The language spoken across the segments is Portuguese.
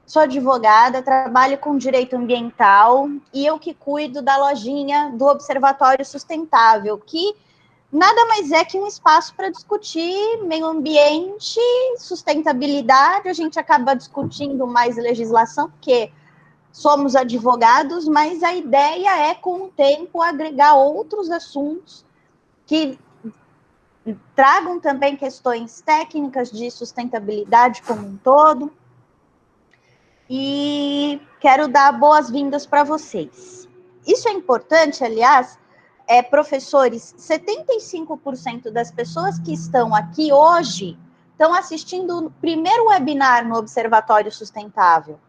sou advogada, trabalho com direito ambiental e eu que cuido da lojinha do Observatório Sustentável, que nada mais é que um espaço para discutir meio ambiente, sustentabilidade. A gente acaba discutindo mais legislação, porque somos advogados, mas a ideia é, com o tempo, agregar outros assuntos que tragam também questões técnicas de sustentabilidade como um todo. E quero dar boas-vindas para vocês. Isso é importante, aliás, professores, 75% das pessoas que estão aqui hoje estão assistindo o primeiro webinar no Observatório Sustentável.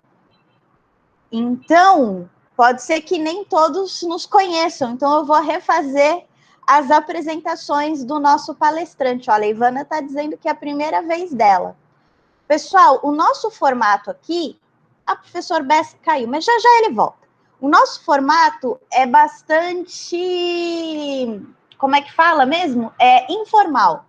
Então, pode ser que nem todos nos conheçam, então eu vou refazer as apresentações do nosso palestrante. Olha, a Ivana está dizendo que é a primeira vez dela. Pessoal, o nosso formato aqui, a professora Bess caiu, mas já já ele volta. O nosso formato é bastante, como é que fala mesmo? É informal.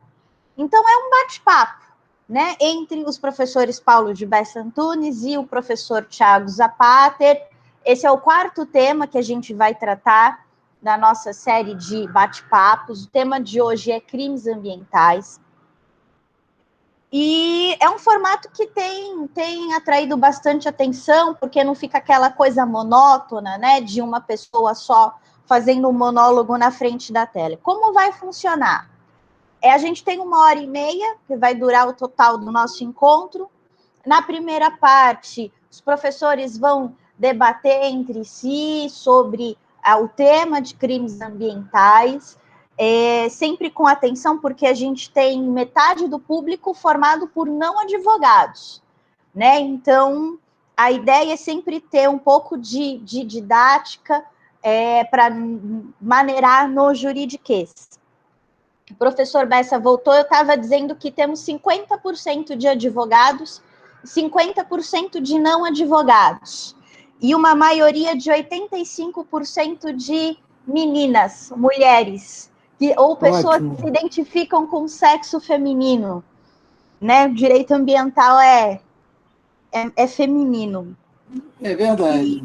Então, é um bate-papo, né, entre os professores Paulo de Bessa Antunes e o professor Thiago Zapater. Esse é o quarto tema que a gente vai tratar da nossa série de bate-papos. O tema de hoje é crimes ambientais. E é um formato que tem atraído bastante atenção, porque não fica aquela coisa monótona, né, de uma pessoa só fazendo um monólogo na frente da tela. Como vai funcionar? A gente tem 1h30, que vai durar o total do nosso encontro. Na primeira parte, os professores vão debater entre si sobre o tema de crimes ambientais, sempre com atenção, porque a gente tem metade do público formado por não advogados, né? Então, a ideia é sempre ter um pouco de didática para maneirar no juridiquês. O professor Bessa voltou, eu estava dizendo que temos 50% de advogados, 50% de não advogados, e uma maioria de 85% de meninas, mulheres, ou pessoas que se identificam com o sexo feminino, né? O direito ambiental é feminino. É verdade.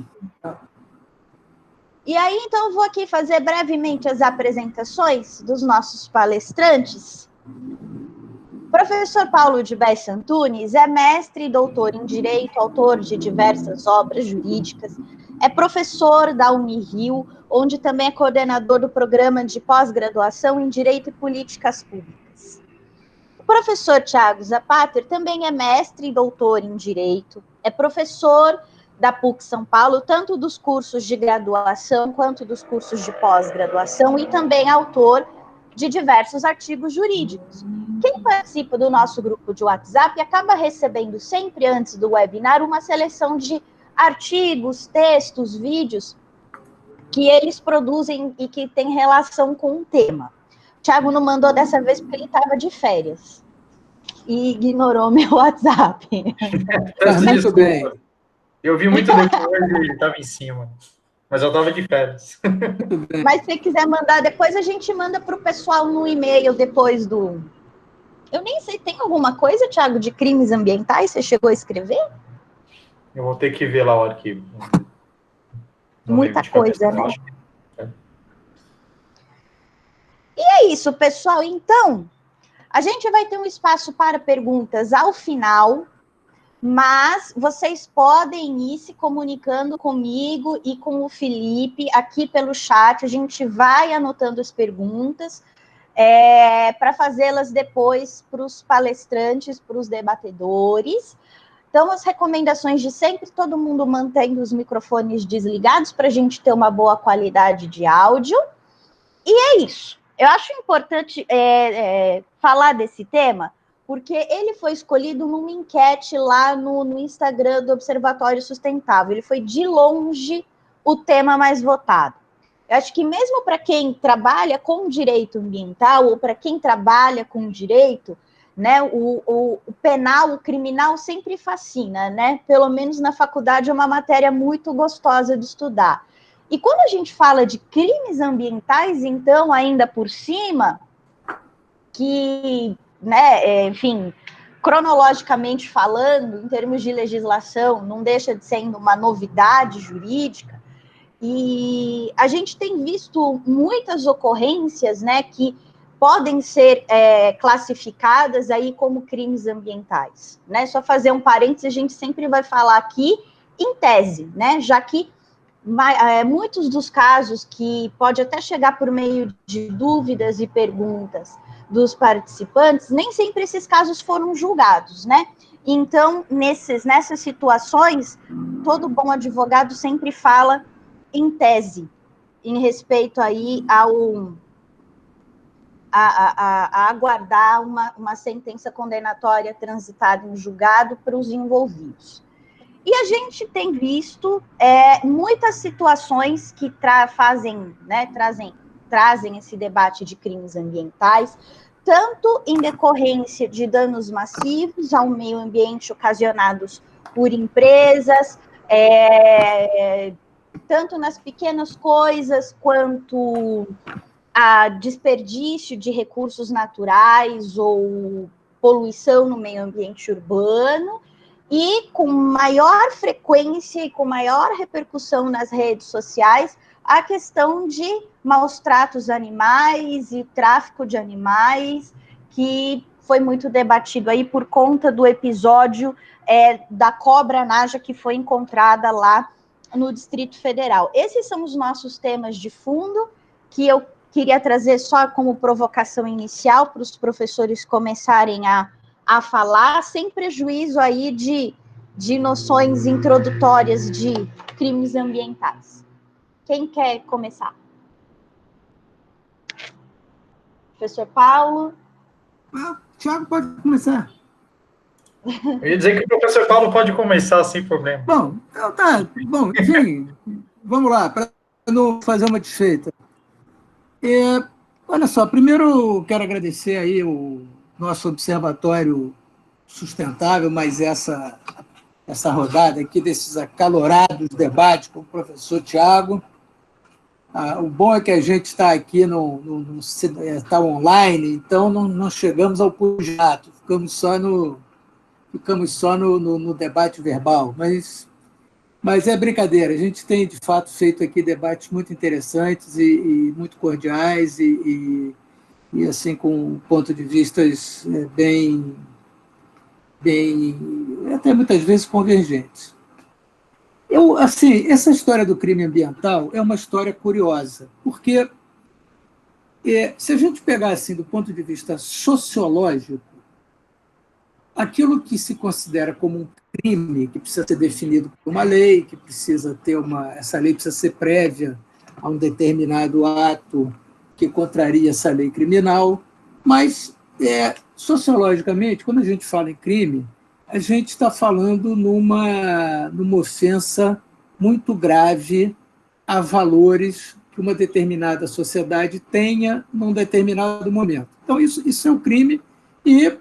E aí, então, eu vou aqui fazer brevemente as apresentações dos nossos palestrantes. O professor Paulo de Bessa Antunes é mestre e doutor em Direito, autor de diversas obras jurídicas, é professor da Unirio, onde também é coordenador do programa de pós-graduação em Direito e Políticas Públicas. O professor Thiago Zapater também é mestre e doutor em Direito, é professor da PUC São Paulo, tanto dos cursos de graduação quanto dos cursos de pós-graduação, e também autor de diversos artigos jurídicos. Quem participa do nosso grupo de WhatsApp acaba recebendo sempre antes do webinar uma seleção de artigos, textos, vídeos que eles produzem e que tem relação com o tema. O Thiago não mandou dessa vez porque ele estava de férias e ignorou meu WhatsApp. Muito bem. Eu vi muito depois e ele estava em cima. Mas eu estava de férias. Mas se quiser mandar, depois a gente manda para o pessoal no e-mail depois do... Eu nem sei, tem alguma coisa, Thiago, de crimes ambientais? Você chegou a escrever? Eu vou ter que ver lá o arquivo. Muita coisa, né? E é isso, pessoal. Então, a gente vai ter um espaço para perguntas ao final, mas vocês podem ir se comunicando comigo e com o Felipe aqui pelo chat. A gente vai anotando as perguntas para fazê-las depois para os palestrantes, para os debatedores. Então, as recomendações de sempre, todo mundo mantendo os microfones desligados para a gente ter uma boa qualidade de áudio. E é isso. Eu acho importante falar desse tema, porque ele foi escolhido numa enquete lá no Instagram do Observatório Sustentável. Ele foi, de longe, o tema mais votado. Eu acho que mesmo para quem trabalha com direito ambiental, ou para quem trabalha com direito, né, o penal, o criminal sempre fascina, né? Pelo menos na faculdade é uma matéria muito gostosa de estudar. E quando a gente fala de crimes ambientais, então, ainda por cima, que, né, enfim, cronologicamente falando, em termos de legislação, não deixa de ser uma novidade jurídica, e a gente tem visto muitas ocorrências, né, que podem ser classificadas aí como crimes ambientais, né? Só fazer um parênteses, a gente sempre vai falar aqui em tese, né? Já que muitos dos casos que pode até chegar por meio de dúvidas e perguntas dos participantes, nem sempre esses casos foram julgados, né? Então, nessas situações, todo bom advogado sempre fala em tese, em respeito aí a aguardar uma sentença condenatória transitada em julgado para os envolvidos. E a gente tem visto muitas situações que trazem esse debate de crimes ambientais, tanto em decorrência de danos massivos ao meio ambiente ocasionados por empresas, tanto nas pequenas coisas quanto a desperdício de recursos naturais ou poluição no meio ambiente urbano, e com maior frequência e com maior repercussão nas redes sociais, a questão de maus tratos animais e tráfico de animais, que foi muito debatido aí por conta do episódio da cobra naja que foi encontrada lá no Distrito Federal. Esses são os nossos temas de fundo, que eu queria trazer só como provocação inicial para os professores começarem a falar, sem prejuízo aí de noções introdutórias de crimes ambientais. Quem quer começar? Professor Paulo? Tiago pode começar. Eu ia dizer que o professor Paulo pode começar sem problema. Bom, então tá. Bom, enfim, vamos lá, para não fazer uma desfeita. Olha só, primeiro quero agradecer aí o nosso Observatório Sustentável, mas essa rodada aqui desses acalorados debates com o professor Tiago. O bom é que a gente está aqui está online, então não chegamos ao pugilato, ficamos só no debate verbal, mas é brincadeira, a gente tem, de fato, feito aqui debates muito interessantes e muito cordiais e assim, com pontos de vista bem, até muitas vezes convergentes. Assim, essa história do crime ambiental é uma história curiosa, porque se a gente pegar assim, do ponto de vista sociológico, aquilo que se considera como um crime, que precisa ser definido por uma lei, que precisa ter essa lei precisa ser prévia a um determinado ato que contraria essa lei criminal, mas sociologicamente, quando a gente fala em crime, a gente está falando numa ofensa muito grave a valores que uma determinada sociedade tenha num determinado momento. Então, isso é um crime e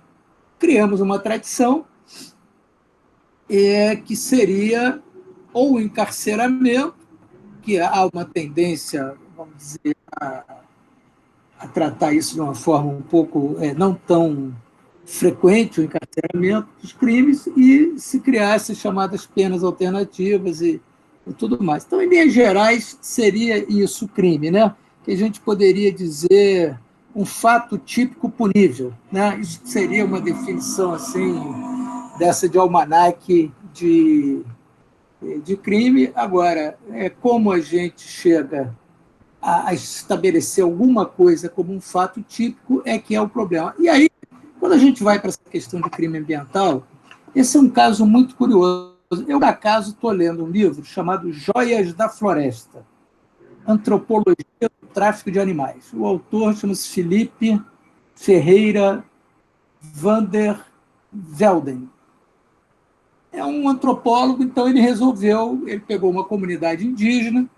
criamos uma tradição que seria ou o encarceramento, que há uma tendência, vamos dizer, a tratar isso de uma forma um pouco não tão frequente, o encarceramento dos crimes, e se criasse chamadas penas alternativas e tudo mais. Então, em linhas gerais, seria isso crime, né? Que a gente poderia dizer um fato típico punível, né? Isso seria uma definição assim dessa de almanaque de crime. Agora, como a gente chega a estabelecer alguma coisa como um fato típico é que é o problema. E aí, quando a gente vai para essa questão de crime ambiental, esse é um caso muito curioso. Eu, por acaso, estou lendo um livro chamado Joias da Floresta, Antropologia do Tráfico de Animais. O autor chama-se Felipe Ferreira van der Velden. É um antropólogo, então ele pegou uma comunidade indígena,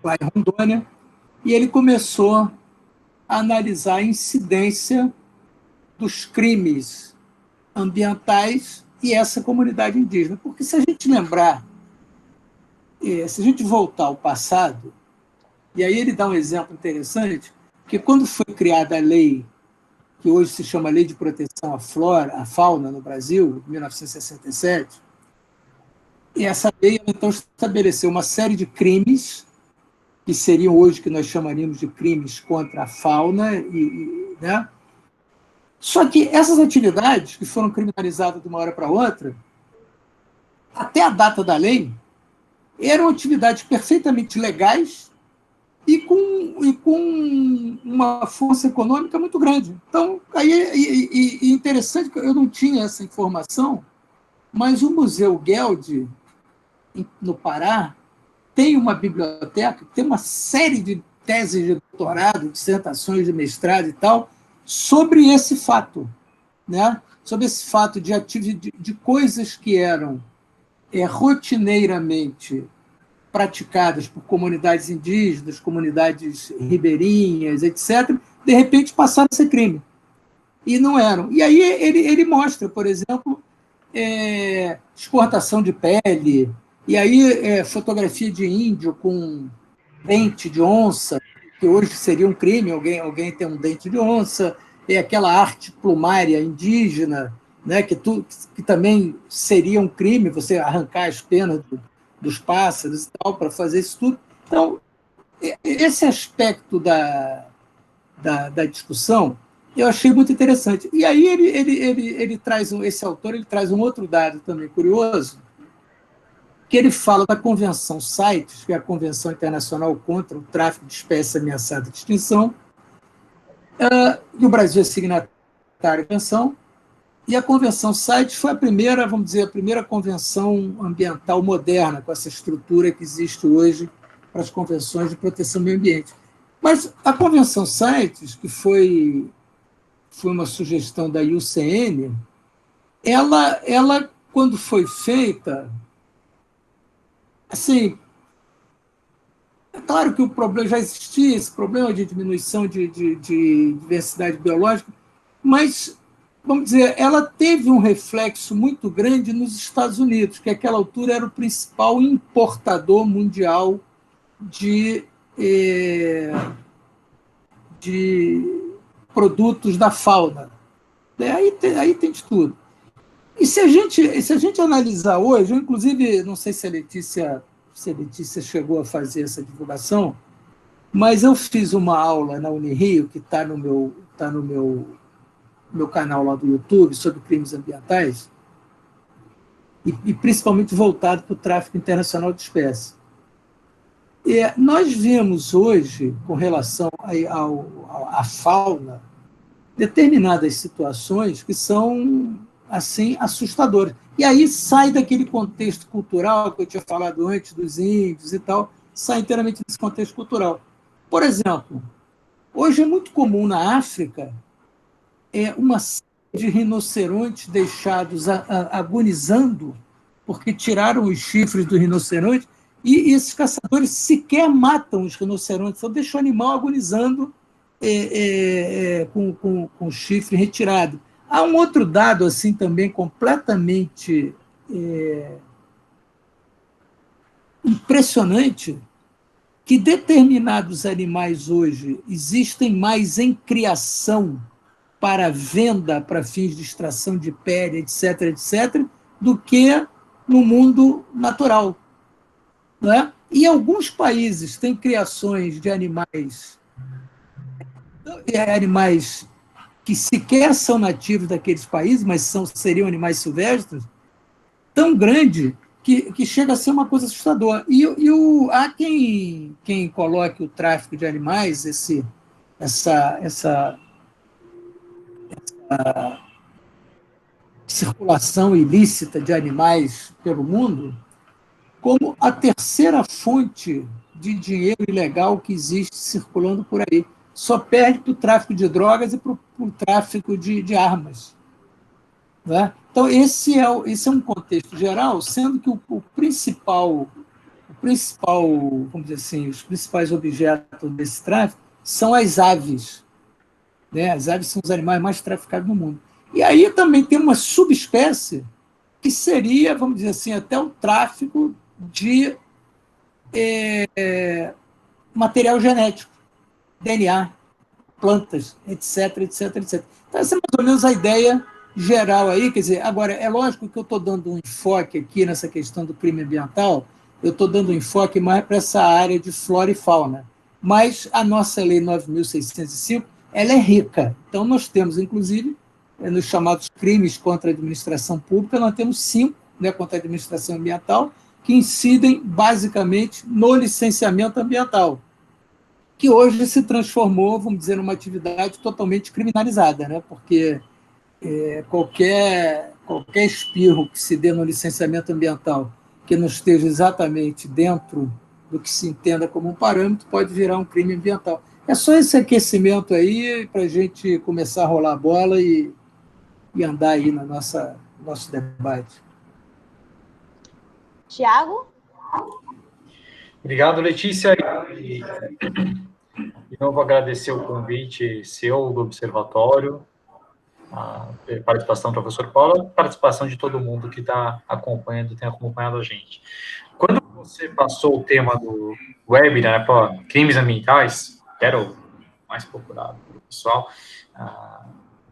lá em Rondônia, e ele começou a analisar a incidência dos crimes ambientais e essa comunidade indígena. Porque se a gente lembrar, se a gente voltar ao passado, e aí ele dá um exemplo interessante, que quando foi criada a lei que hoje se chama Lei de Proteção à Fauna no Brasil, 1967, e essa lei, então, estabeleceu uma série de crimes, que seriam hoje que nós chamaríamos de crimes contra a fauna, né? Só que essas atividades, que foram criminalizadas de uma hora para outra, até a data da lei, eram atividades perfeitamente legais e com uma força econômica muito grande. Então, aí é interessante que eu não tinha essa informação, mas o Museu Geld, no Pará, tem uma biblioteca, tem uma série de teses de doutorado, dissertações de mestrado e tal, sobre esse fato, né? Sobre esse fato de coisas que eram rotineiramente praticadas por comunidades indígenas, comunidades ribeirinhas, etc., de repente passaram a ser crime. E não eram. E aí ele mostra, por exemplo, exportação de pele, e aí fotografia de índio com dente de onça, que hoje seria um crime, alguém tem um dente de onça, aquela arte plumária indígena, né, que também seria um crime, você arrancar as penas dos pássaros e tal, para fazer isso tudo. Então, esse aspecto da discussão eu achei muito interessante. E aí ele traz, esse autor ele traz um outro dado também curioso, que ele fala da Convenção CITES, que é a Convenção Internacional contra o Tráfico de Espécies Ameaçadas de Extinção, e o Brasil é signatário da convenção, e a Convenção CITES foi a primeira, vamos dizer, a primeira convenção ambiental moderna, com essa estrutura que existe hoje para as convenções de proteção do meio ambiente. Mas a Convenção CITES, que foi uma sugestão da IUCN, ela quando foi feita, assim, é claro que o problema já existia, esse problema de diminuição de diversidade biológica, mas, vamos dizer, ela teve um reflexo muito grande nos Estados Unidos, que naquela altura era o principal importador mundial de produtos da fauna. Aí tem de tudo. E se a gente analisar hoje, eu, inclusive, não sei se a Letícia chegou a fazer essa divulgação, mas eu fiz uma aula na Unirio, que está no meu canal lá do YouTube, sobre crimes ambientais, e principalmente voltado para o tráfico internacional de espécies. Nós vemos hoje, com relação à fauna, determinadas situações que são assim assustadoras. E aí sai daquele contexto cultural que eu tinha falado antes, dos índios e tal, sai inteiramente desse contexto cultural. Por exemplo, hoje é muito comum na África uma série de rinocerontes deixados agonizando porque tiraram os chifres do rinoceronte, e esses caçadores sequer matam os rinocerontes, só deixam o animal agonizando com o chifre retirado. Há um outro dado assim também completamente impressionante, que determinados animais hoje existem mais em criação para venda, para fins de extração de pele, etc., etc., do que no mundo natural. Não é? E alguns países têm criações de animais que sequer são nativos daqueles países, mas seriam animais silvestres, tão grande que chega a ser uma coisa assustadora. Há quem coloque o tráfico de animais, essa circulação ilícita de animais pelo mundo, como a terceira fonte de dinheiro ilegal que existe circulando por aí. Só perde para o tráfico de drogas e para o tráfico de armas. Né? Então, esse é um contexto geral, sendo que o principal, vamos dizer assim, os principais objetos desse tráfico são as aves. Né? As aves são os animais mais traficados no mundo. E aí também tem uma subespécie que seria, vamos dizer assim, até o tráfico de material genético, DNA. plantas, etc, etc, etc. Então, essa é mais ou menos a ideia geral aí. Quer dizer, agora, é lógico que eu estou dando um enfoque aqui nessa questão do crime ambiental, eu estou dando um enfoque mais para essa área de flora e fauna. Mas a nossa Lei 9.605, ela é rica. Então, nós temos, inclusive, nos chamados crimes contra a administração pública, nós temos 5, né, contra a administração ambiental, que incidem basicamente no licenciamento ambiental, que hoje se transformou, vamos dizer, numa atividade totalmente criminalizada, né? Porque qualquer espirro que se dê no licenciamento ambiental que não esteja exatamente dentro do que se entenda como um parâmetro pode virar um crime ambiental. É só esse aquecimento aí para a gente começar a rolar a bola e andar aí no nosso debate. Tiago? Obrigado, Letícia. E, de novo, agradecer o convite seu do Observatório, a participação do professor Paulo, a participação de todo mundo que está acompanhando, tem acompanhado a gente. Quando você passou o tema do webinar, né, crimes ambientais, que era o mais procurado pelo pessoal,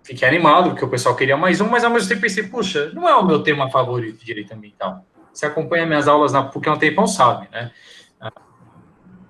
fiquei animado, porque o pessoal queria mais um, mas ao mesmo tempo pensei, puxa, não é o meu tema favorito de direito ambiental. Você acompanha minhas aulas na PUC há um tempão, sabe, né?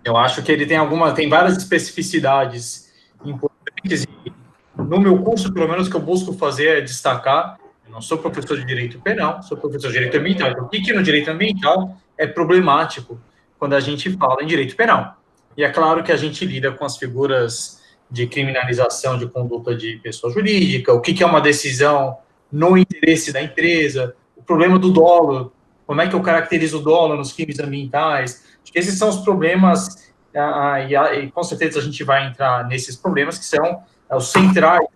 Eu acho que ele tem várias especificidades importantes, e no meu curso, pelo menos, o que eu busco fazer é destacar. Eu não sou professor de direito penal, sou professor de direito ambiental. Então, o que no direito ambiental é problemático quando a gente fala em direito penal? E é claro que a gente lida com as figuras de criminalização de conduta de pessoa jurídica, o que é uma decisão no interesse da empresa, o problema do dolo, como é que eu caracterizo o dolo nos crimes ambientais. Acho que esses são os problemas, e com certeza a gente vai entrar nesses problemas que são os centrais,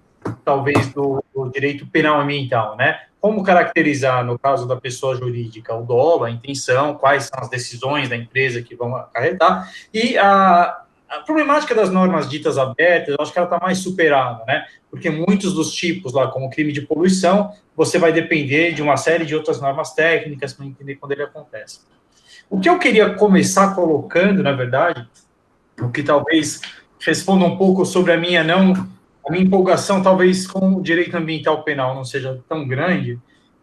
talvez, do direito penal ambiental, né? Como caracterizar, no caso da pessoa jurídica, o dolo, a intenção, quais são as decisões da empresa que vão acarretar, e a problemática das normas ditas abertas, eu acho que ela está mais superada, né? Porque muitos dos tipos lá, como crime de poluição, você vai depender de uma série de outras normas técnicas para entender quando ele acontece. O que eu queria começar colocando, na verdade, o que talvez responda um pouco sobre a minha empolgação, talvez com o direito ambiental penal não seja tão grande,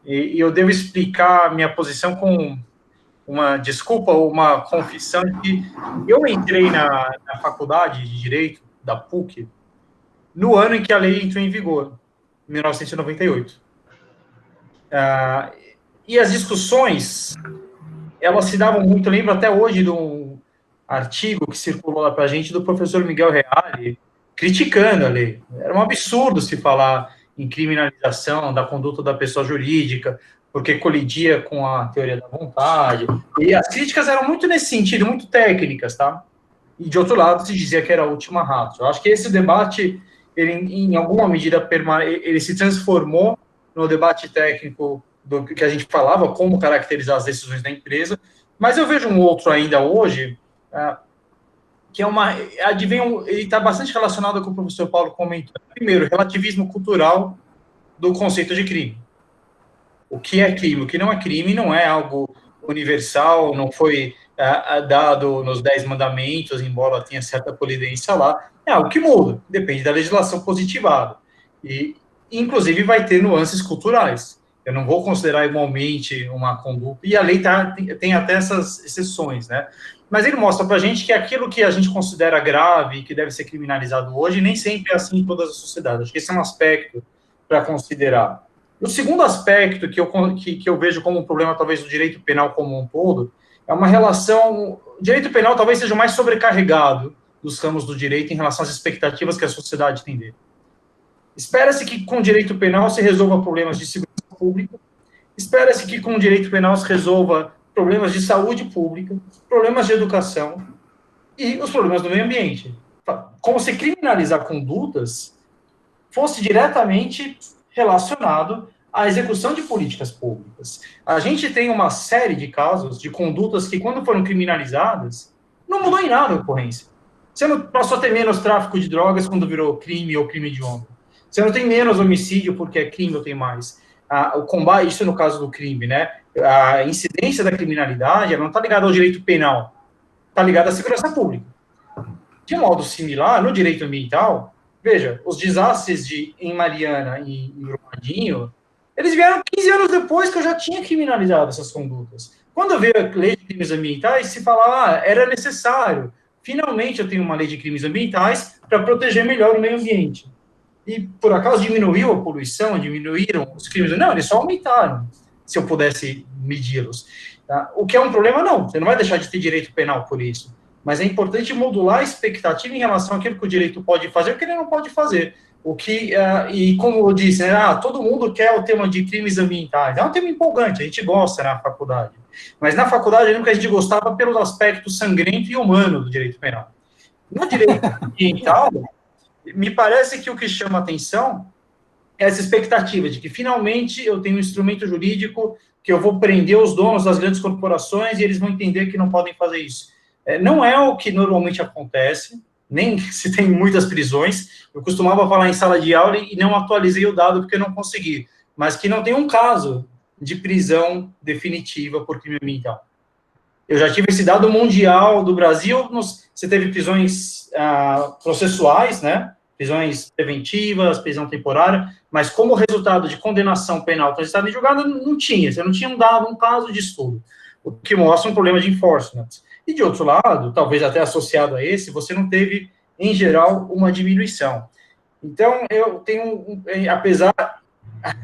e eu devo explicar minha posição com uma desculpa ou uma confissão de que eu entrei na faculdade de Direito da PUC no ano em que a lei entrou em vigor, em 1998. E as discussões, elas se davam muito, eu lembro até hoje de um artigo que circulou lá para a gente do professor Miguel Reale, criticando a lei. Era um absurdo se falar em criminalização da conduta da pessoa jurídica, porque colidia com a teoria da vontade. E as críticas eram muito nesse sentido, muito técnicas, tá? E, de outro lado, se dizia que era a última ratio. Eu acho que esse debate, ele, em alguma medida, ele se transformou no debate técnico do que a gente falava, como caracterizar as decisões da empresa, mas eu vejo um outro ainda hoje, que é ele está bastante relacionado com o que o professor Paulo comentou. Primeiro, relativismo cultural do conceito de crime. O que é crime, o que não é crime, não é algo universal, não foi dado nos 10 mandamentos, embora tenha certa polidência lá, é algo que muda, depende da legislação positivada. E, inclusive, vai ter nuances culturais. Eu não vou considerar igualmente uma conduta, e a lei tem até essas exceções, né? Mas ele mostra para a gente que aquilo que a gente considera grave, que deve ser criminalizado hoje, nem sempre é assim em todas as sociedades. Acho que esse é um aspecto para considerar. O segundo aspecto que eu vejo como um problema, talvez, do direito penal como um todo, é uma relação... O direito penal talvez seja o mais sobrecarregado dos ramos do direito em relação às expectativas que a sociedade tem dele. Espera-se que com o direito penal se resolva problemas de segurança pública, espera-se que com o direito penal se resolva problemas de saúde pública, problemas de educação e os problemas do meio ambiente. Como se criminalizar condutas fosse diretamente relacionado à execução de políticas públicas. A gente tem uma série de casos de condutas que, quando foram criminalizadas, não mudou em nada a ocorrência. Você não passou a ter menos tráfico de drogas quando virou crime ou crime hediondo. Você não tem menos homicídio porque é crime ou tem mais. O combate, isso no caso do crime, né? A incidência da criminalidade, ela não está ligada ao direito penal, está ligada à segurança pública. De modo similar, no direito ambiental, Veja, os desastres em Mariana e em Brumadinho, eles vieram 15 anos depois que eu já tinha criminalizado essas condutas. Quando veio a lei de crimes ambientais, se falava, era necessário. Finalmente eu tenho uma lei de crimes ambientais para proteger melhor o meio ambiente. E, por acaso, diminuiu a poluição, diminuíram os crimes? Não, eles só aumentaram, se eu pudesse medi-los. Tá? O que é um problema, não. Você não vai deixar de ter direito penal por isso. Mas é importante modular a expectativa em relação àquilo que o direito pode fazer e o que ele não pode fazer. E como eu disse, né, todo mundo quer o tema de crimes ambientais. É um tema empolgante, a gente gosta na faculdade. Mas na faculdade, eu lembro que a gente gostava pelo aspecto sangrento e humano do direito penal. No direito ambiental, me parece que o que chama atenção é essa expectativa de que, finalmente, eu tenho um instrumento jurídico que eu vou prender os donos das grandes corporações e eles vão entender que não podem fazer isso. Não é o que normalmente acontece, nem se tem muitas prisões. Eu costumava falar em sala de aula e não atualizei o dado porque eu não consegui, mas que não tem um caso de prisão definitiva por crime ambiental. Eu já tive esse dado mundial do Brasil, você teve prisões processuais, né? Prisões preventivas, prisão temporária, mas como resultado de condenação penal transitada em julgado, não tinha. Você não tinha um caso de estudo, o que mostra um problema de enforcement. E, de outro lado, talvez até associado a esse, você não teve, em geral, uma diminuição. Então, eu tenho,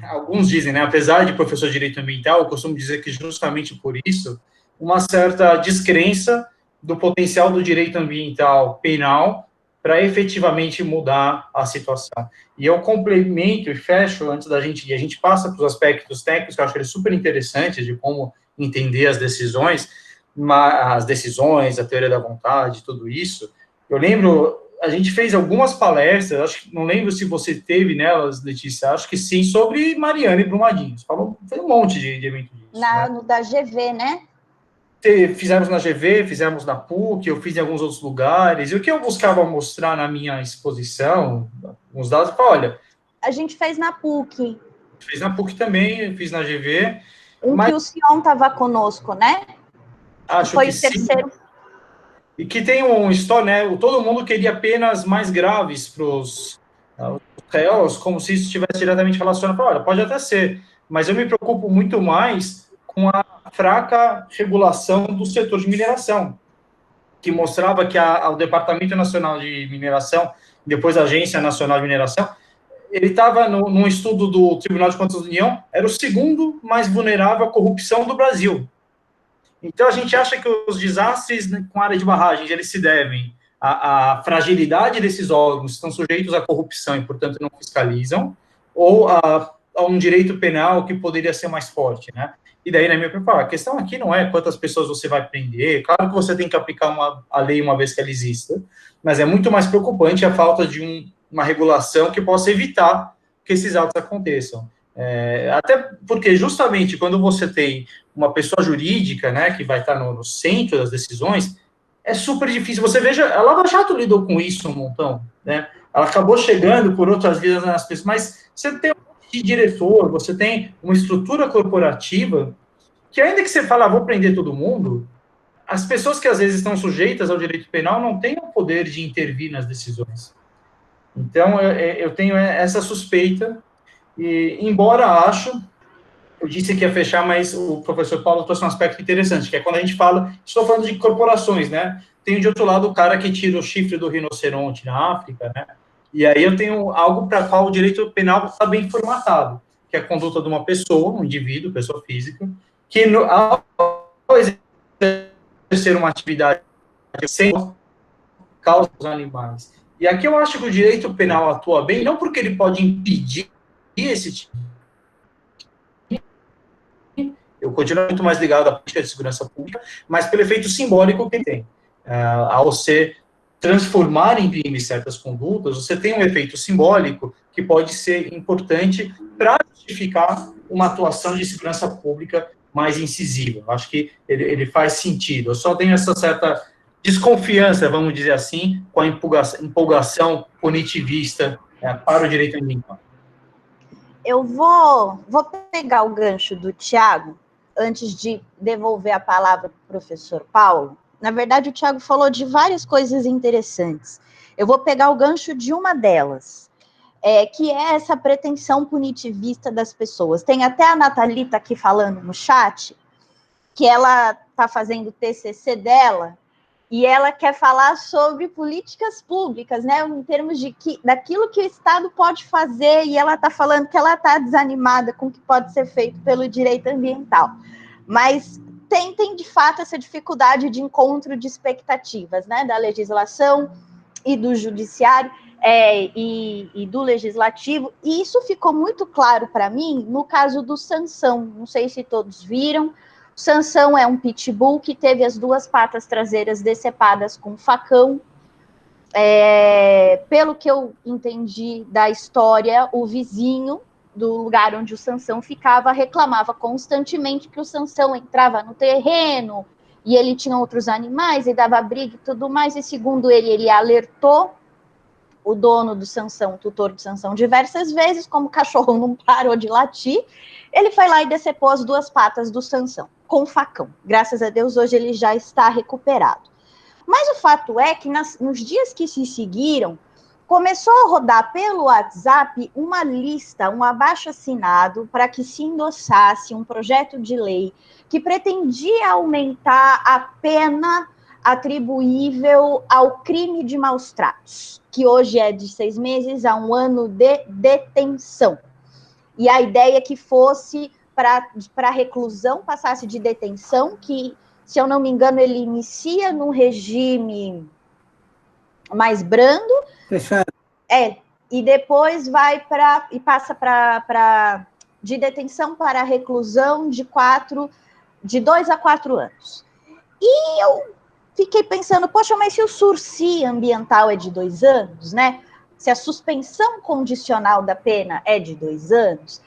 alguns dizem, né, apesar de professor de direito ambiental, eu costumo dizer que justamente por isso, uma certa descrença do potencial do direito ambiental penal para efetivamente mudar a situação. E eu complemento e fecho, antes da gente, e a gente passa para os aspectos técnicos, que eu acho eles super interessantes, de como entender as decisões, a teoria da vontade, tudo isso. Eu lembro, a gente fez algumas palestras, acho que não lembro se você teve nelas, Letícia, acho que sim, sobre Mariana e Brumadinho. Foi um monte de evento disso. No da GV, né? Fizemos na GV, fizemos na PUC, eu fiz em alguns outros lugares, e o que eu buscava mostrar na minha exposição, uns dados, olha... A gente fez na PUC. Fiz na PUC também, fiz na GV. Que o Sion estava conosco, né? Acho foi que o terceiro. Sim. E que tem um história, né? Todo mundo queria penas mais graves para os réus, como se isso estivesse diretamente relacionado. Olha, pode até ser, mas eu me preocupo muito mais com a fraca regulação do setor de mineração, que mostrava que o Departamento Nacional de Mineração, depois a Agência Nacional de Mineração, ele estava num estudo do Tribunal de Contas da União, era o segundo mais vulnerável à corrupção do Brasil. Então, a gente acha que os desastres com a área de barragens, eles se devem à fragilidade desses órgãos, que estão sujeitos à corrupção e, portanto, não fiscalizam, ou a um direito penal que poderia ser mais forte, né? E daí, na minha opinião, a questão aqui não é quantas pessoas você vai prender, claro que você tem que aplicar a lei uma vez que ela exista, mas é muito mais preocupante a falta de uma regulação que possa evitar que esses atos aconteçam. Até porque, justamente, quando você tem uma pessoa jurídica, né, que vai estar no centro das decisões, é super difícil. Você veja, a Lava Jato lidou com isso um montão, né? Ela acabou chegando por outras vias nas pessoas, mas você tem um diretor, você tem uma estrutura corporativa que, ainda que você fale, vou prender todo mundo, as pessoas que às vezes estão sujeitas ao direito penal não têm o poder de intervir nas decisões. Então, eu tenho essa suspeita, e embora eu disse que ia fechar, mas o professor Paulo trouxe um aspecto interessante, que é quando a gente fala, estou falando de corporações, né? Tem de outro lado o cara que tira o chifre do rinoceronte na África, né? E aí eu tenho algo para qual o direito penal está bem formatado, que é a conduta de uma pessoa, um indivíduo, pessoa física, que ao exercer uma atividade sem causa dos animais. E aqui eu acho que o direito penal atua bem, não porque ele pode impedir esse tipo. Eu continuo muito mais ligado à política de segurança pública, mas pelo efeito simbólico que tem. Ao se transformar em crime certas condutas, você tem um efeito simbólico que pode ser importante para justificar uma atuação de segurança pública mais incisiva. Eu acho que ele faz sentido. Eu só tenho essa certa desconfiança, vamos dizer assim, com a empolgação punitivista para o direito ambiental. Eu vou pegar o gancho do Tiago, antes de devolver a palavra para o professor Paulo, Na verdade, o Tiago falou de várias coisas interessantes. Eu vou pegar o gancho de uma delas, que é essa pretensão punitivista das pessoas. Tem até a Natalita aqui falando no chat, que ela está fazendo o TCC dela, e ela quer falar sobre políticas públicas, né, em termos daquilo que o Estado pode fazer, e ela está falando que ela está desanimada com o que pode ser feito pelo direito ambiental. Mas tem de fato essa dificuldade de encontro de expectativas, né, da legislação e do judiciário e do legislativo, e isso ficou muito claro para mim no caso do Sansão. Não sei se todos viram. Sansão é um pitbull que teve as duas patas traseiras decepadas com facão. Pelo que eu entendi da história, o vizinho do lugar onde o Sansão ficava reclamava constantemente que o Sansão entrava no terreno e ele tinha outros animais e dava briga e tudo mais, e segundo ele alertou o dono do Sansão, o tutor de Sansão, diversas vezes. Como o cachorro não parou de latir, ele foi lá e decepou as duas patas do Sansão, com facão. Graças a Deus, hoje ele já está recuperado. Mas o fato é que nos dias que se seguiram, começou a rodar pelo WhatsApp uma lista, um abaixo-assinado, para que se endossasse um projeto de lei que pretendia aumentar a pena atribuível ao crime de maus tratos, que hoje é de 6 meses a 1 ano de detenção. E a ideia é que fosse para reclusão, passasse de detenção, que, se eu não me engano, ele inicia num regime mais brando. Fechado. E depois passa de detenção para reclusão de 2 a 4 anos. E eu fiquei pensando, poxa, mas se o sursi ambiental é de 2 anos, né? Se a suspensão condicional da pena é de 2 anos,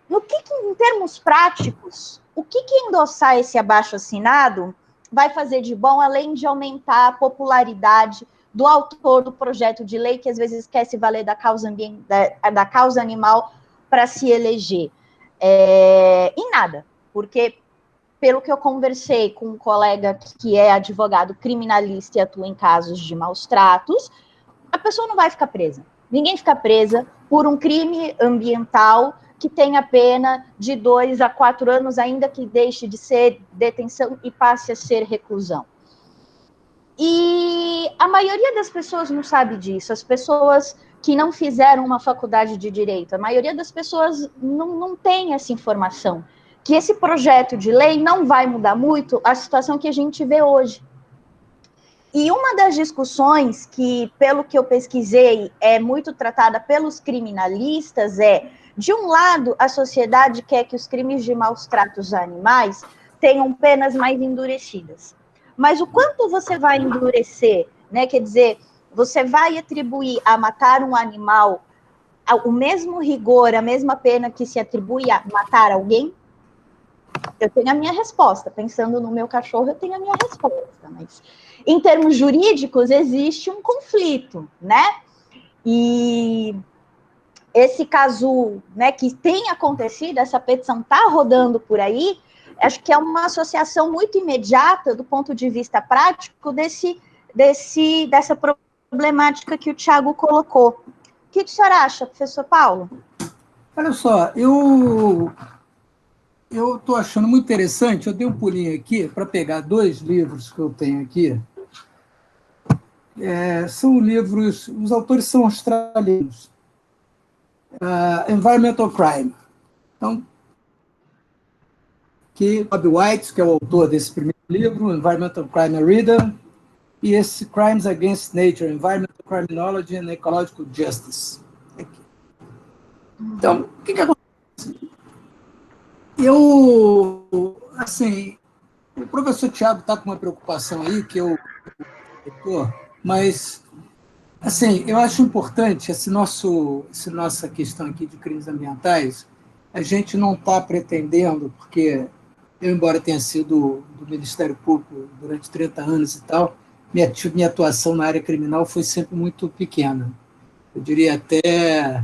em termos práticos, o que endossar esse abaixo-assinado vai fazer de bom, além de aumentar a popularidade do autor do projeto de lei, que às vezes quer se valer da causa animal para se eleger? Em nada, porque, pelo que eu conversei com um colega que é advogado criminalista e atua em casos de maus tratos, a pessoa não vai ficar presa. Ninguém fica presa por um crime ambiental que tenha pena de 2 a 4 anos, ainda que deixe de ser detenção e passe a ser reclusão. E a maioria das pessoas não sabe disso. As pessoas que não fizeram uma faculdade de direito, a maioria das pessoas não tem essa informação, que esse projeto de lei não vai mudar muito a situação que a gente vê hoje. E uma das discussões que, pelo que eu pesquisei, é muito tratada pelos criminalistas de um lado, a sociedade quer que os crimes de maus tratos a animais tenham penas mais endurecidas. Mas o quanto você vai endurecer, né? Quer dizer, você vai atribuir a matar um animal o mesmo rigor, a mesma pena que se atribui a matar alguém? Eu tenho a minha resposta. Pensando no meu cachorro, eu tenho a minha resposta. Mas, em termos jurídicos, existe um conflito, né? E esse caso, né, que tem acontecido, essa petição está rodando por aí, acho que é uma associação muito imediata do ponto de vista prático dessa problemática que o Tiago colocou. O que o senhor acha, professor Paulo? Olha só, eu estou achando muito interessante. Eu dei um pulinho aqui para pegar 2 livros que eu tenho aqui. São livros, os autores são australianos. Environmental Crime. Então, que Bob White, que é o autor desse primeiro livro, Environmental Crime a Reader, e esse Crimes Against Nature, Environmental Criminology and Ecological Justice. Aqui. Então, o que acontece? O professor Tiago está com uma preocupação aí, que eu estou, mas, eu acho importante essa nossa questão aqui de crimes ambientais. A gente não está pretendendo, porque eu, embora tenha sido do Ministério Público durante 30 anos e tal, minha atuação na área criminal foi sempre muito pequena. Eu diria até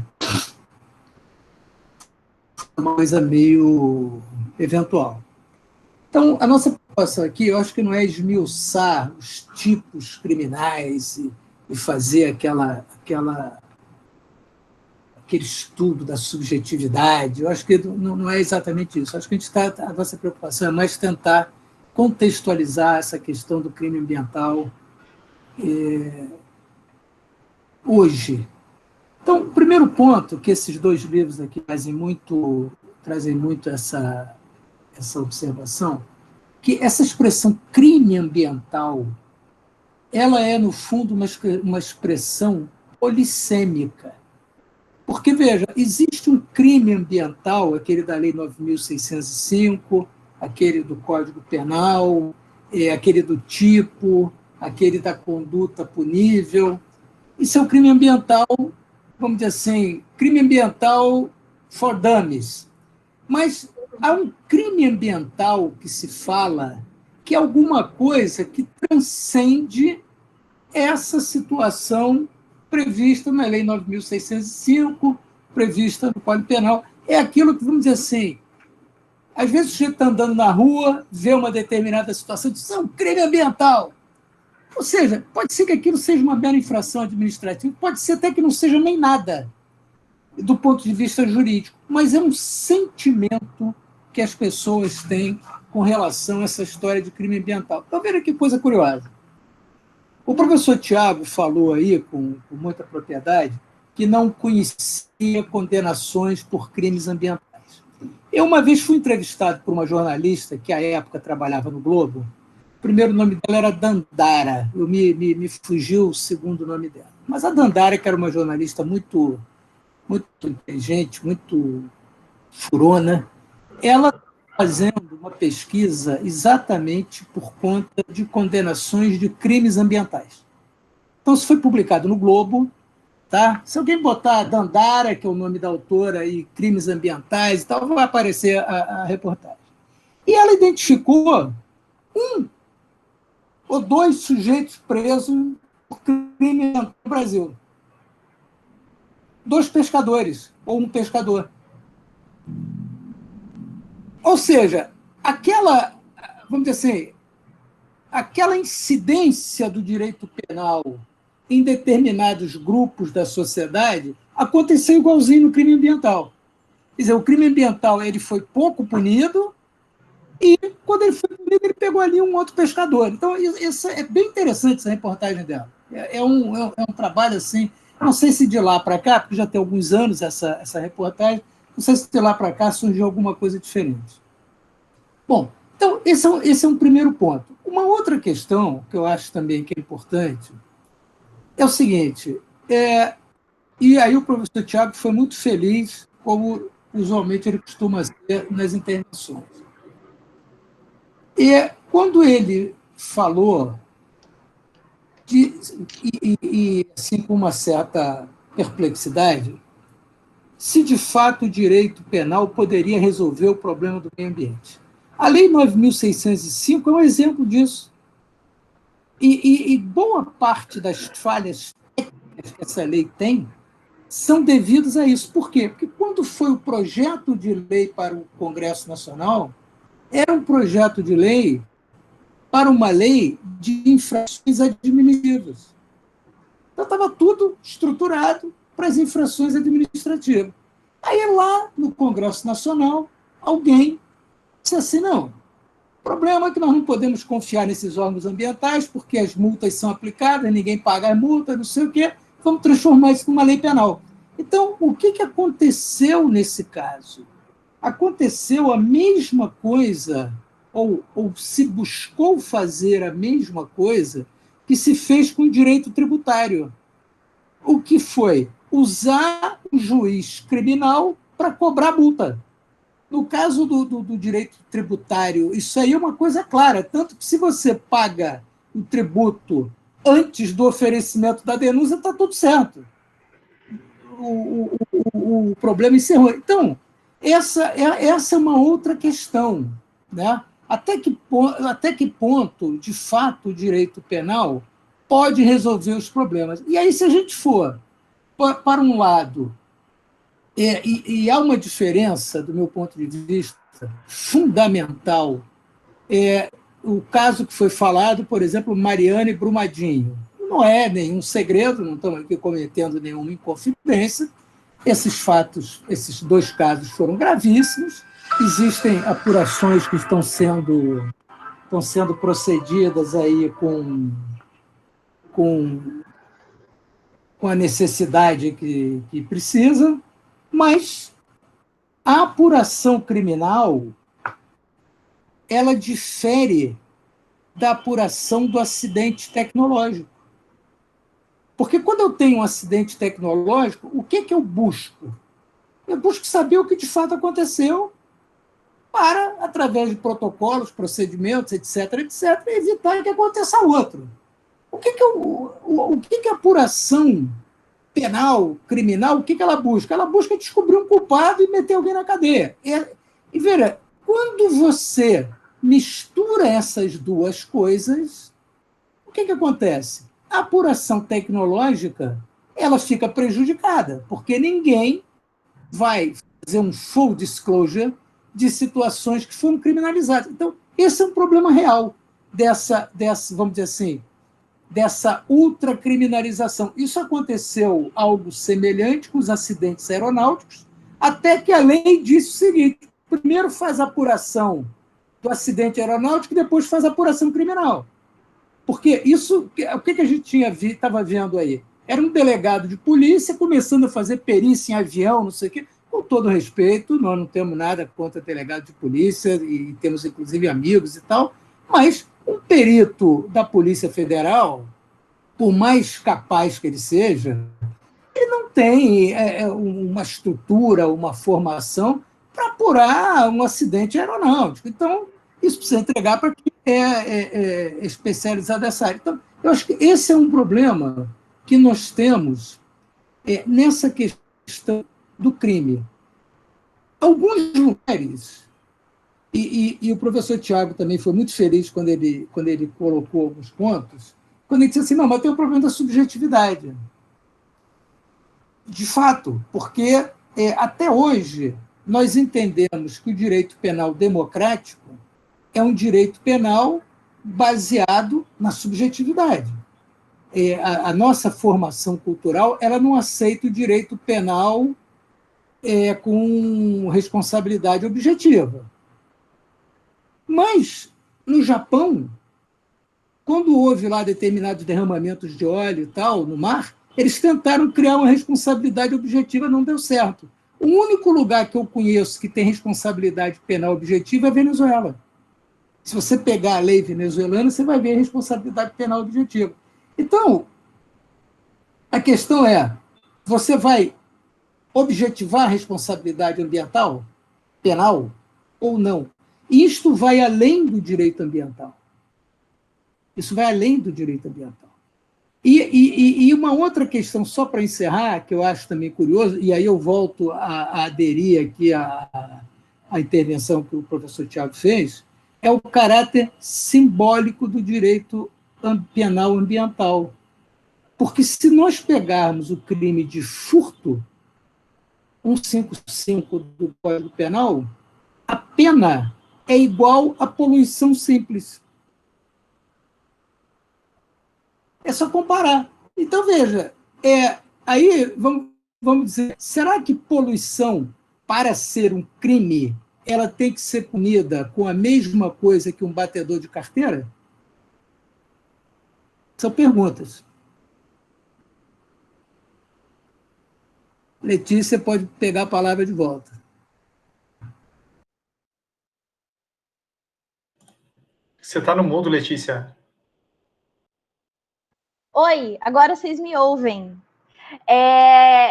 uma coisa meio eventual. Então, a nossa preocupação aqui, eu acho que não é esmiuçar os tipos criminais e fazer aquele estudo da subjetividade. Eu acho que não é exatamente isso. Eu acho que a nossa preocupação é mais tentar contextualizar essa questão do crime ambiental hoje. Então, o primeiro ponto que esses dois livros aqui trazem muito essa observação, que essa expressão crime ambiental, ela é, no fundo, uma expressão polissêmica. Porque, veja, existe um crime ambiental, aquele da Lei 9.605, aquele do Código Penal, aquele do tipo, aquele da conduta punível. Isso é um crime ambiental, vamos dizer assim, crime ambiental for dummies. Mas há um crime ambiental que se fala que é alguma coisa que transcende essa situação prevista na Lei 9.605, prevista no Código Penal. É aquilo que, vamos dizer assim, às vezes o sujeito está andando na rua, vê uma determinada situação, diz, isso é um crime ambiental. Ou seja, pode ser que aquilo seja uma mera infração administrativa, pode ser até que não seja nem nada, do ponto de vista jurídico, mas é um sentimento que as pessoas têm com relação a essa história de crime ambiental. Então, veja que coisa curiosa. O professor Tiago falou aí, com muita propriedade, que não conhecia condenações por crimes ambientais. Eu, uma vez, fui entrevistado por uma jornalista que, à época, trabalhava no Globo. O primeiro nome dela era Dandara. Me fugiu o segundo nome dela. Mas a Dandara, que era uma jornalista muito inteligente, muito furona, ela está fazendo uma pesquisa exatamente por conta de condenações de crimes ambientais. Então, isso foi publicado no Globo. Tá? Se alguém botar Dandara, que é o nome da autora, e crimes ambientais e tal, vai aparecer a reportagem. E ela identificou 1 ou 2 sujeitos presos por crime no Brasil. 2 pescadores, ou 1 pescador. Ou seja, vamos dizer assim, aquela incidência do direito penal em determinados grupos da sociedade aconteceu igualzinho no crime ambiental. Quer dizer, o crime ambiental ele foi pouco punido e, quando ele foi punido, ele pegou ali um outro pescador. Então, isso é bem interessante, essa reportagem dela. É um trabalho assim, não sei se de lá para cá, porque já tem alguns anos essa reportagem, não sei se de lá para cá surgiu alguma coisa diferente. Bom, então, esse é um primeiro ponto. Uma outra questão que eu acho também que é importante é o seguinte, e aí o professor Tiago foi muito feliz, como usualmente ele costuma ser nas intervenções. E quando ele falou, assim, com uma certa perplexidade, se de fato o direito penal poderia resolver o problema do meio ambiente. A Lei 9.605 é um exemplo disso. E boa parte das falhas técnicas que essa lei tem são devidas a isso. Por quê? Porque quando foi o projeto de lei para o Congresso Nacional, era um projeto de lei para uma lei de infrações administrativas. Então, estava tudo estruturado para as infrações administrativas. Aí, lá no Congresso Nacional, alguém disse assim, não, o problema é que nós não podemos confiar nesses órgãos ambientais porque as multas são aplicadas, ninguém paga as multas, não sei o quê, vamos transformar isso numa lei penal. Então, o que aconteceu nesse caso? Aconteceu a mesma coisa, ou se buscou fazer a mesma coisa que se fez com o direito tributário. O que foi? Usar o juiz criminal para cobrar multa. No caso do direito tributário, isso aí é uma coisa clara, tanto que se você paga o tributo antes do oferecimento da denúncia, está tudo certo. O problema encerrou. Então, essa é uma outra questão, né? Até que ponto, de fato, o direito penal pode resolver os problemas? E aí, se a gente for para um lado, e há uma diferença, do meu ponto de vista, fundamental O caso que foi falado, por exemplo, Mariana e Brumadinho, não é nenhum segredo, não estamos aqui cometendo nenhuma inconfidência. Esses fatos, esses dois casos foram gravíssimos, existem apurações que estão sendo procedidas aí com a necessidade que precisa, mas a apuração criminal ela difere da apuração do acidente tecnológico. Porque quando eu tenho um acidente tecnológico, o que eu busco? Eu busco saber o que de fato aconteceu para, através de protocolos, procedimentos, etc., evitar que aconteça outro. O que a apuração penal, criminal, o que ela busca? Ela busca descobrir um culpado e meter alguém na cadeia. E veja, quando você mistura essas duas coisas, o que acontece? A apuração tecnológica ela fica prejudicada, porque ninguém vai fazer um full disclosure de situações que foram criminalizadas. Então, esse é um problema real dessa vamos dizer assim, dessa ultracriminalização. Isso aconteceu algo semelhante com os acidentes aeronáuticos, até que a lei disse o seguinte: primeiro faz a apuração do acidente aeronáutico e depois faz a apuração criminal. Porque isso, o que a gente estava vendo aí? Era um delegado de polícia começando a fazer perícia em avião, não sei o quê. Com todo respeito, nós não temos nada contra delegado de polícia, e temos, inclusive, amigos e tal, mas um perito da Polícia Federal, por mais capaz que ele seja, ele não tem uma estrutura, uma formação para apurar um acidente aeronáutico. Então, isso precisa entregar para quem é especializado nessa área. Então, eu acho que esse é um problema que nós temos nessa questão do crime. Alguns lugares, e o professor Tiago também foi muito feliz quando ele colocou alguns pontos, quando ele disse assim, não, mas tem o problema da subjetividade. De fato, porque até hoje nós entendemos que o direito penal democrático é um direito penal baseado na subjetividade. A nossa formação cultural ela não aceita o direito penal com responsabilidade objetiva. Mas, no Japão, quando houve lá determinados derramamentos de óleo e tal no mar, eles tentaram criar uma responsabilidade objetiva, não deu certo. O único lugar que eu conheço que tem responsabilidade penal objetiva é a Venezuela. Se você pegar a lei venezuelana, você vai ver a responsabilidade penal objetiva. Então, a questão é, você vai objetivar a responsabilidade ambiental, penal, ou não? Isto vai além do direito ambiental. Isso vai além do direito ambiental. E uma outra questão, só para encerrar, que eu acho também curioso, e aí eu volto a aderir aqui à intervenção que o professor Tiago fez, é o caráter simbólico do direito penal ambiental. Porque se nós pegarmos o crime de furto, 155 do Código Penal, a pena é igual à poluição simples. É só comparar. Então, veja, aí vamos dizer, será que poluição, para ser um crime, ela tem que ser punida com a mesma coisa que um batedor de carteira? São perguntas. Letícia pode pegar a palavra de volta. Você está no mudo, Letícia. Oi, agora vocês me ouvem.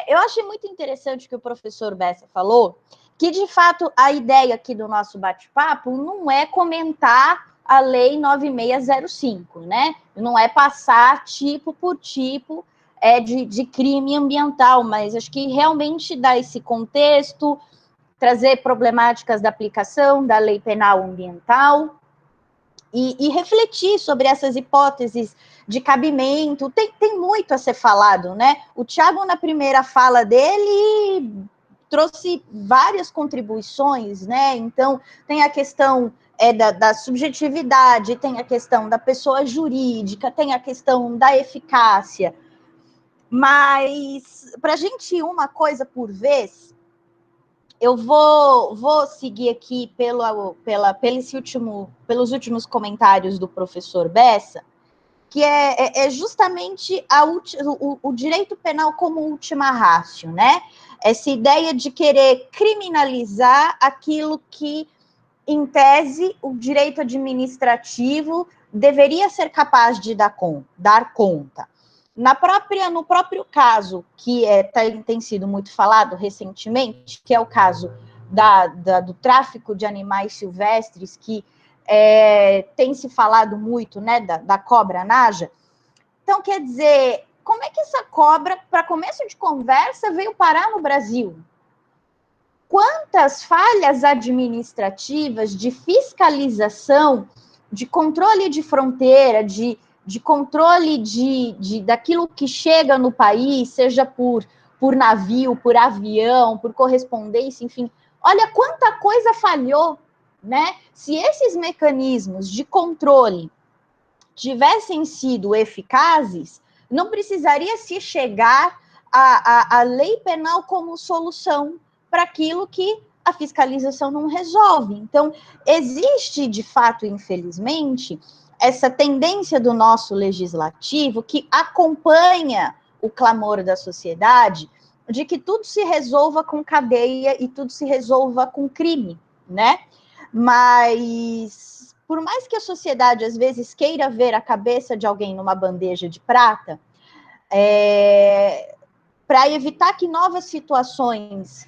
Eu achei muito interessante o que o professor Bessa falou, que, de fato, a ideia aqui do nosso bate-papo não é comentar a Lei 9605, né? Não é passar tipo por tipo de crime ambiental, mas acho que realmente dá esse contexto, trazer problemáticas da aplicação da lei penal ambiental e refletir sobre essas hipóteses de cabimento. Tem muito a ser falado, né? O Tiago, na primeira fala dele, trouxe várias contribuições, né? Então, tem a questão da subjetividade, tem a questão da pessoa jurídica, tem a questão da eficácia. Mas, para a gente ir uma coisa por vez, eu vou seguir aqui pelos últimos comentários do professor Bessa, que é justamente o direito penal como última ratio, né? Essa ideia de querer criminalizar aquilo que, em tese, o direito administrativo deveria ser capaz de dar conta. No próprio caso, que tem sido muito falado recentemente, que é o caso do tráfico de animais silvestres, que tem se falado muito, né, da cobra naja. Então, quer dizer, como é que essa cobra, para começo de conversa, veio parar no Brasil? Quantas falhas administrativas de fiscalização, de controle de fronteira, de controle daquilo que chega no país, seja por navio, por avião, por correspondência, enfim. Olha quanta coisa falhou, né? Se esses mecanismos de controle tivessem sido eficazes, não precisaria se chegar à lei penal como solução para aquilo que a fiscalização não resolve. Então, existe, de fato, infelizmente, essa tendência do nosso legislativo que acompanha o clamor da sociedade de que tudo se resolva com cadeia e tudo se resolva com crime, né? Mas, por mais que a sociedade, às vezes, queira ver a cabeça de alguém numa bandeja de prata, para evitar que novas situações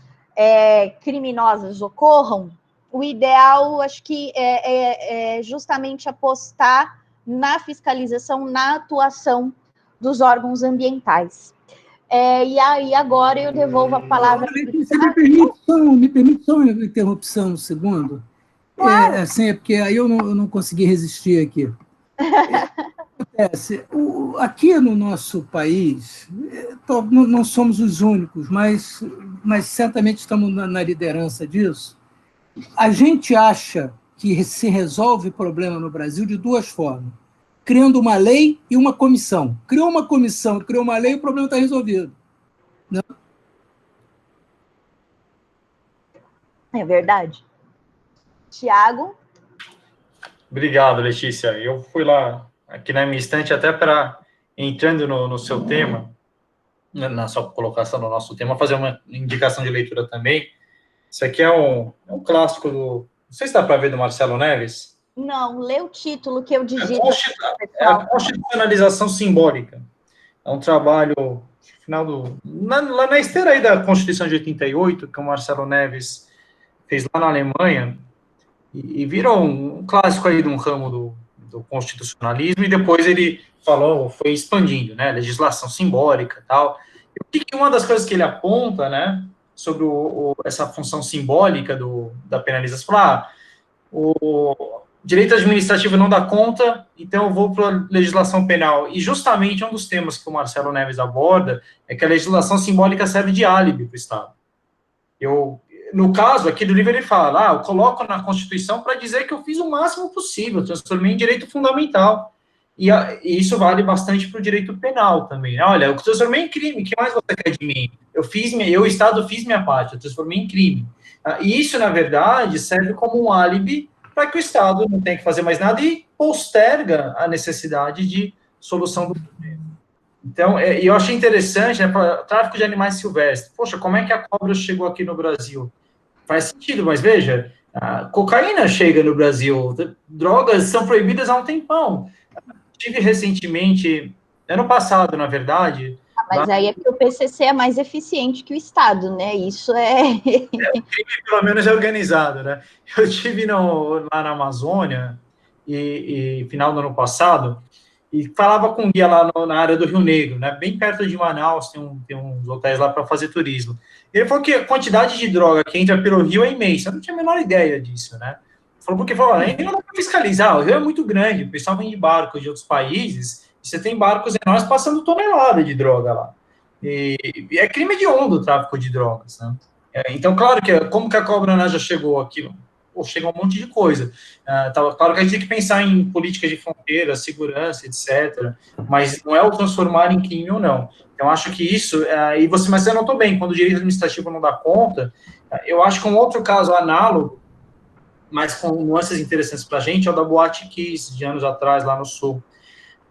criminosas ocorram, o ideal, acho que é justamente apostar na fiscalização, na atuação dos órgãos ambientais. E aí, agora, eu devolvo a palavra... Você me permite só uma interrupção um segundo? Claro. Assim, porque aí eu não consegui resistir aqui. Aqui no nosso país, não somos os únicos, mas certamente estamos na liderança disso. A gente acha que se resolve o problema no Brasil de duas formas: criando uma lei e uma comissão. Criou uma comissão, criou uma lei, o problema está resolvido. Não? É verdade. Tiago? Obrigado, Letícia. Eu fui lá, aqui na minha estante, até para, entrando no seu tema, na sua colocação no nosso tema, fazer uma indicação de leitura também. Isso aqui é um clássico do... Não sei se dá para ver, do Marcelo Neves. Não, lê o título que eu digito. É a constitucionalização simbólica. É um trabalho final lá na esteira aí da Constituição de 88, que o Marcelo Neves fez lá na Alemanha, e virou um clássico aí de um ramo do constitucionalismo, e depois ele foi expandindo, né, legislação simbólica e tal. E uma das coisas que ele aponta, né, sobre essa função simbólica da penalização, o direito administrativo não dá conta, então eu vou para a legislação penal. E justamente um dos temas que o Marcelo Neves aborda é que a legislação simbólica serve de álibi para o Estado. No caso aqui do livro, ele fala, eu coloco na Constituição para dizer que eu fiz o máximo possível, transformei em direito fundamental. E isso vale bastante para o direito penal também. Olha, eu transformei em crime, o que mais você quer de mim? O Estado, fiz minha parte, eu transformei em crime. E isso, na verdade, serve como um álibi para que o Estado não tenha que fazer mais nada e posterga a necessidade de solução do problema. Então, eu achei interessante, né, para tráfico de animais silvestres. Poxa, como é que a cobra chegou aqui no Brasil? Faz sentido, mas veja, a cocaína chega no Brasil, drogas são proibidas há um tempão. Tive recentemente, ano passado, na verdade... Mas aí é porque o PCC é mais eficiente que o Estado, né? Isso o crime, pelo menos, é organizado, né? Eu estive lá na Amazônia, e final do ano passado, e falava com um guia lá na área do Rio Negro, né? Bem perto de Manaus, tem uns hotéis lá para fazer turismo. Ele falou que a quantidade de droga que entra pelo rio é imensa. Eu não tinha a menor ideia disso, né? Falou, ainda não dá para fiscalizar, o rio é muito grande, o pessoal vem de barcos de outros países, e você tem barcos enormes passando tonelada de droga lá. E é crime hediondo o tráfico de drogas, né? Então, claro que como que a cobra naja chegou aqui chega um monte de coisa. Claro que a gente tem que pensar em políticas de fronteira, segurança, etc., mas não é o transformar em crime ou não. Então, acho que isso, mas você notou bem, quando o direito administrativo não dá conta, eu acho que um outro caso análogo, mas com nuances interessantes para a gente, é o da Boate Kiss, de anos atrás, lá no Sul.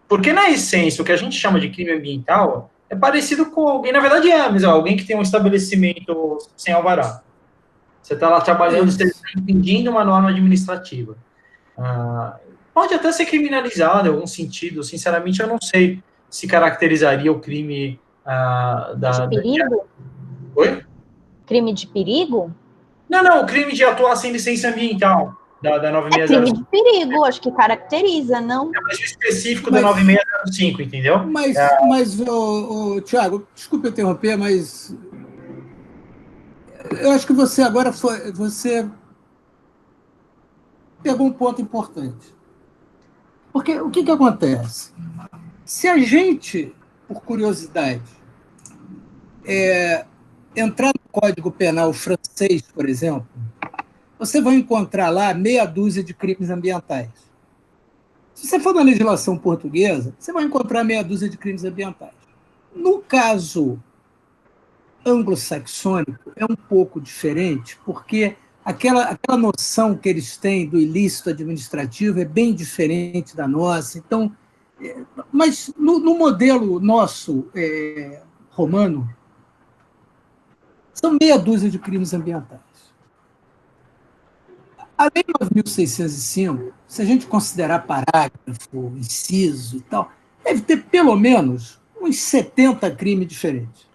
Porque, na essência, o que a gente chama de crime ambiental é parecido com alguém, na verdade mas alguém que tem um estabelecimento sem alvará. Você está lá trabalhando, você está impedindo uma norma administrativa. Pode até ser criminalizado em algum sentido, sinceramente, eu não sei se caracterizaria o crime de perigo? Oi? Crime de perigo? Não, o crime de atuar sem licença ambiental da 9605. É crime de perigo, acho que caracteriza, não? É mais específico da 9605, entendeu? Mas Tiago, desculpa interromper, mas eu acho que você agora você pegou um ponto importante. Porque o que acontece? Se a gente, por curiosidade, entrar no Código Penal francês, por exemplo, você vai encontrar lá meia dúzia de crimes ambientais. Se você for na legislação portuguesa, você vai encontrar meia dúzia de crimes ambientais. No caso anglo-saxônico, é um pouco diferente, porque aquela noção que eles têm do ilícito administrativo é bem diferente da nossa. Então, mas no modelo nosso romano, são meia dúzia de crimes ambientais. A Lei 9.605, se a gente considerar parágrafo, inciso e tal, deve ter pelo menos uns 70 crimes diferentes.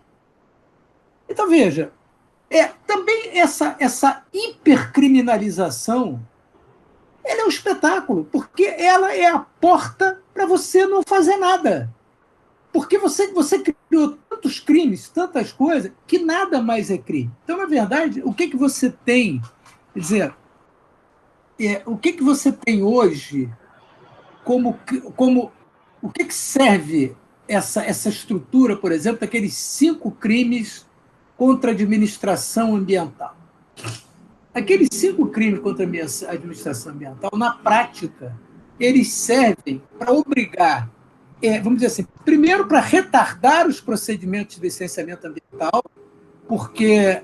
Então, veja, também essa hipercriminalização, ela é um espetáculo, porque ela é a porta para você não fazer nada. Porque você criou tantos crimes, tantas coisas, que nada mais é crime. Então, na verdade, o que você tem? Quer dizer, o que você tem hoje como o que serve essa estrutura, por exemplo, daqueles 5 crimes contra a administração ambiental? Aqueles 5 crimes contra a administração ambiental, na prática, eles servem para obrigar, vamos dizer assim, primeiro para retardar os procedimentos de licenciamento ambiental, porque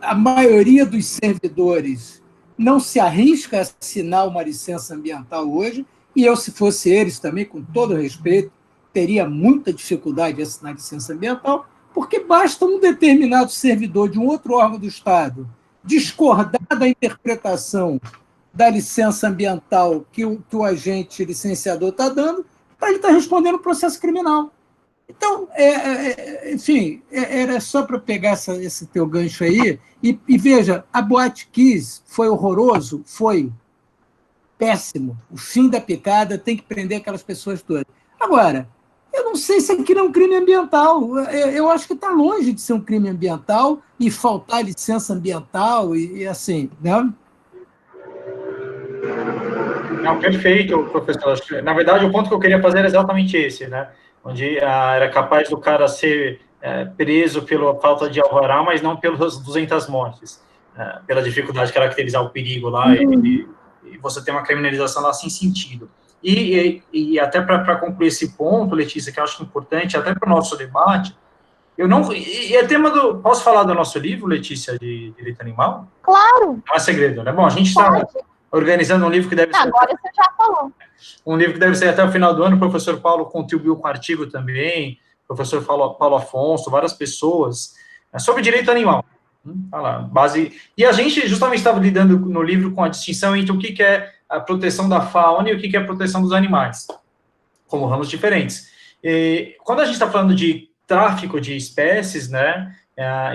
a maioria dos servidores não se arrisca a assinar uma licença ambiental hoje, e eu, se fosse eles também, com todo respeito, teria muita dificuldade de assinar licença ambiental, porque basta um determinado servidor de um outro órgão do Estado discordar da interpretação da licença ambiental que o agente licenciador está dando, para ele estar respondendo processo criminal. Então, enfim, era só para pegar esse teu gancho aí, e veja, a Boate Kiss foi horroroso? Foi péssimo. O fim da picada, tem que prender aquelas pessoas todas. Agora, eu não sei se aquilo é um crime ambiental. Eu acho que está longe de ser um crime ambiental e faltar licença ambiental e assim, né? Não, perfeito, professor. Na verdade, o ponto que eu queria fazer era exatamente esse, né? Onde era capaz do cara ser preso pela falta de alvará, mas não pelas 200 mortes, pela dificuldade de caracterizar o perigo lá, e você tem uma criminalização lá sem sentido. E até para concluir esse ponto, Letícia, que eu acho importante, até para o nosso debate, é tema do... Posso falar do nosso livro, Letícia, de Direito Animal? Claro! Não é segredo, né? Bom, a gente está organizando um livro que deve ser... Agora você já falou. Um livro que deve ser até o final do ano. O professor Paulo contribuiu com artigo também, o professor Paulo Afonso, várias pessoas, sobre direito animal. E a gente justamente estava lidando no livro com a distinção entre o que é a proteção da fauna e o que é a proteção dos animais, como ramos diferentes. E quando a gente está falando de tráfico de espécies, né,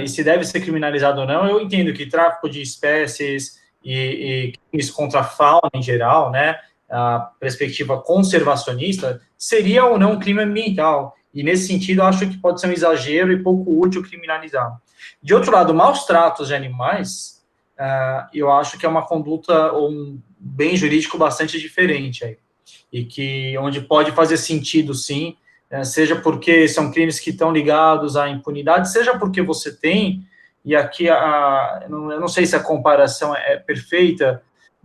e se deve ser criminalizado ou não, eu entendo que tráfico de espécies e crimes contra a fauna em geral, né, a perspectiva conservacionista, seria ou não um crime ambiental. E, nesse sentido, eu acho que pode ser um exagero e pouco útil criminalizar. De outro lado, maus tratos de animais, eu acho que é uma conduta ou um bem jurídico bastante diferente aí. E que, onde pode fazer sentido, sim, seja porque são crimes que estão ligados à impunidade, seja porque você tem e aqui eu não sei se a comparação é perfeita,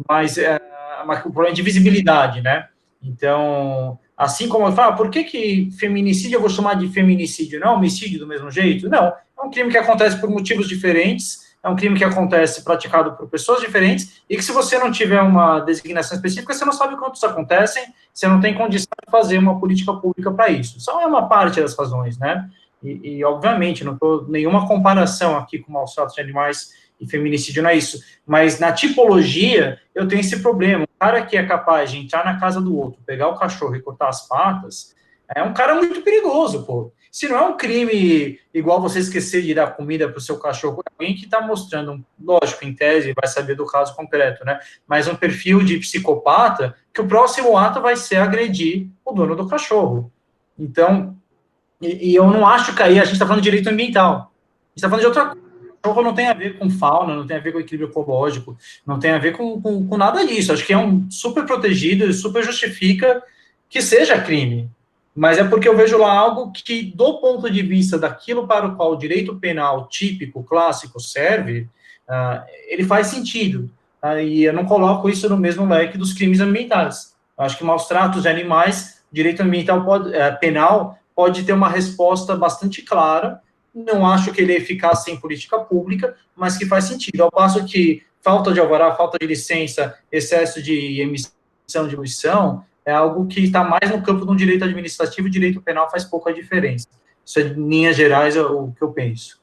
mas o problema é de visibilidade, né? Então, assim como eu falo, por que feminicídio eu vou chamar de feminicídio? Não é homicídio do mesmo jeito? Não, é um crime que acontece por motivos diferentes, é um crime que acontece praticado por pessoas diferentes, e que se você não tiver uma designação específica, você não sabe quantos acontecem, você não tem condição de fazer uma política pública para isso. Só é uma parte das razões, né? E obviamente, não estou nenhuma comparação aqui com maus tratos de animais e feminicídio, não é isso. Mas na tipologia, eu tenho esse problema. O cara que é capaz de entrar na casa do outro, pegar o cachorro e cortar as patas, é um cara muito perigoso, pô. Se não é um crime igual você esquecer de dar comida para o seu cachorro, é alguém que está mostrando, lógico, em tese, vai saber do caso concreto, né? Mas um perfil de psicopata, que o próximo ato vai ser agredir o dono do cachorro. Então, e eu não acho que aí a gente está falando de direito ambiental. A gente está falando de outra coisa. O cachorro não tem a ver com fauna, não tem a ver com equilíbrio ecológico, não tem a ver com nada disso. Acho que é um super protegido e super justifica que seja crime. Mas é porque eu vejo lá algo que, do ponto de vista daquilo para o qual o direito penal típico, clássico, serve, ele faz sentido. E eu não coloco isso no mesmo leque dos crimes ambientais. Acho que maus tratos de animais, direito ambiental penal pode ter uma resposta bastante clara. Não acho que ele é eficaz sem política pública, mas que faz sentido. Ao passo que falta de alvará, falta de licença, excesso de emissão de poluição, é algo que está mais no campo do direito administrativo, e direito penal faz pouca diferença. Isso, em linhas gerais, é o que eu penso.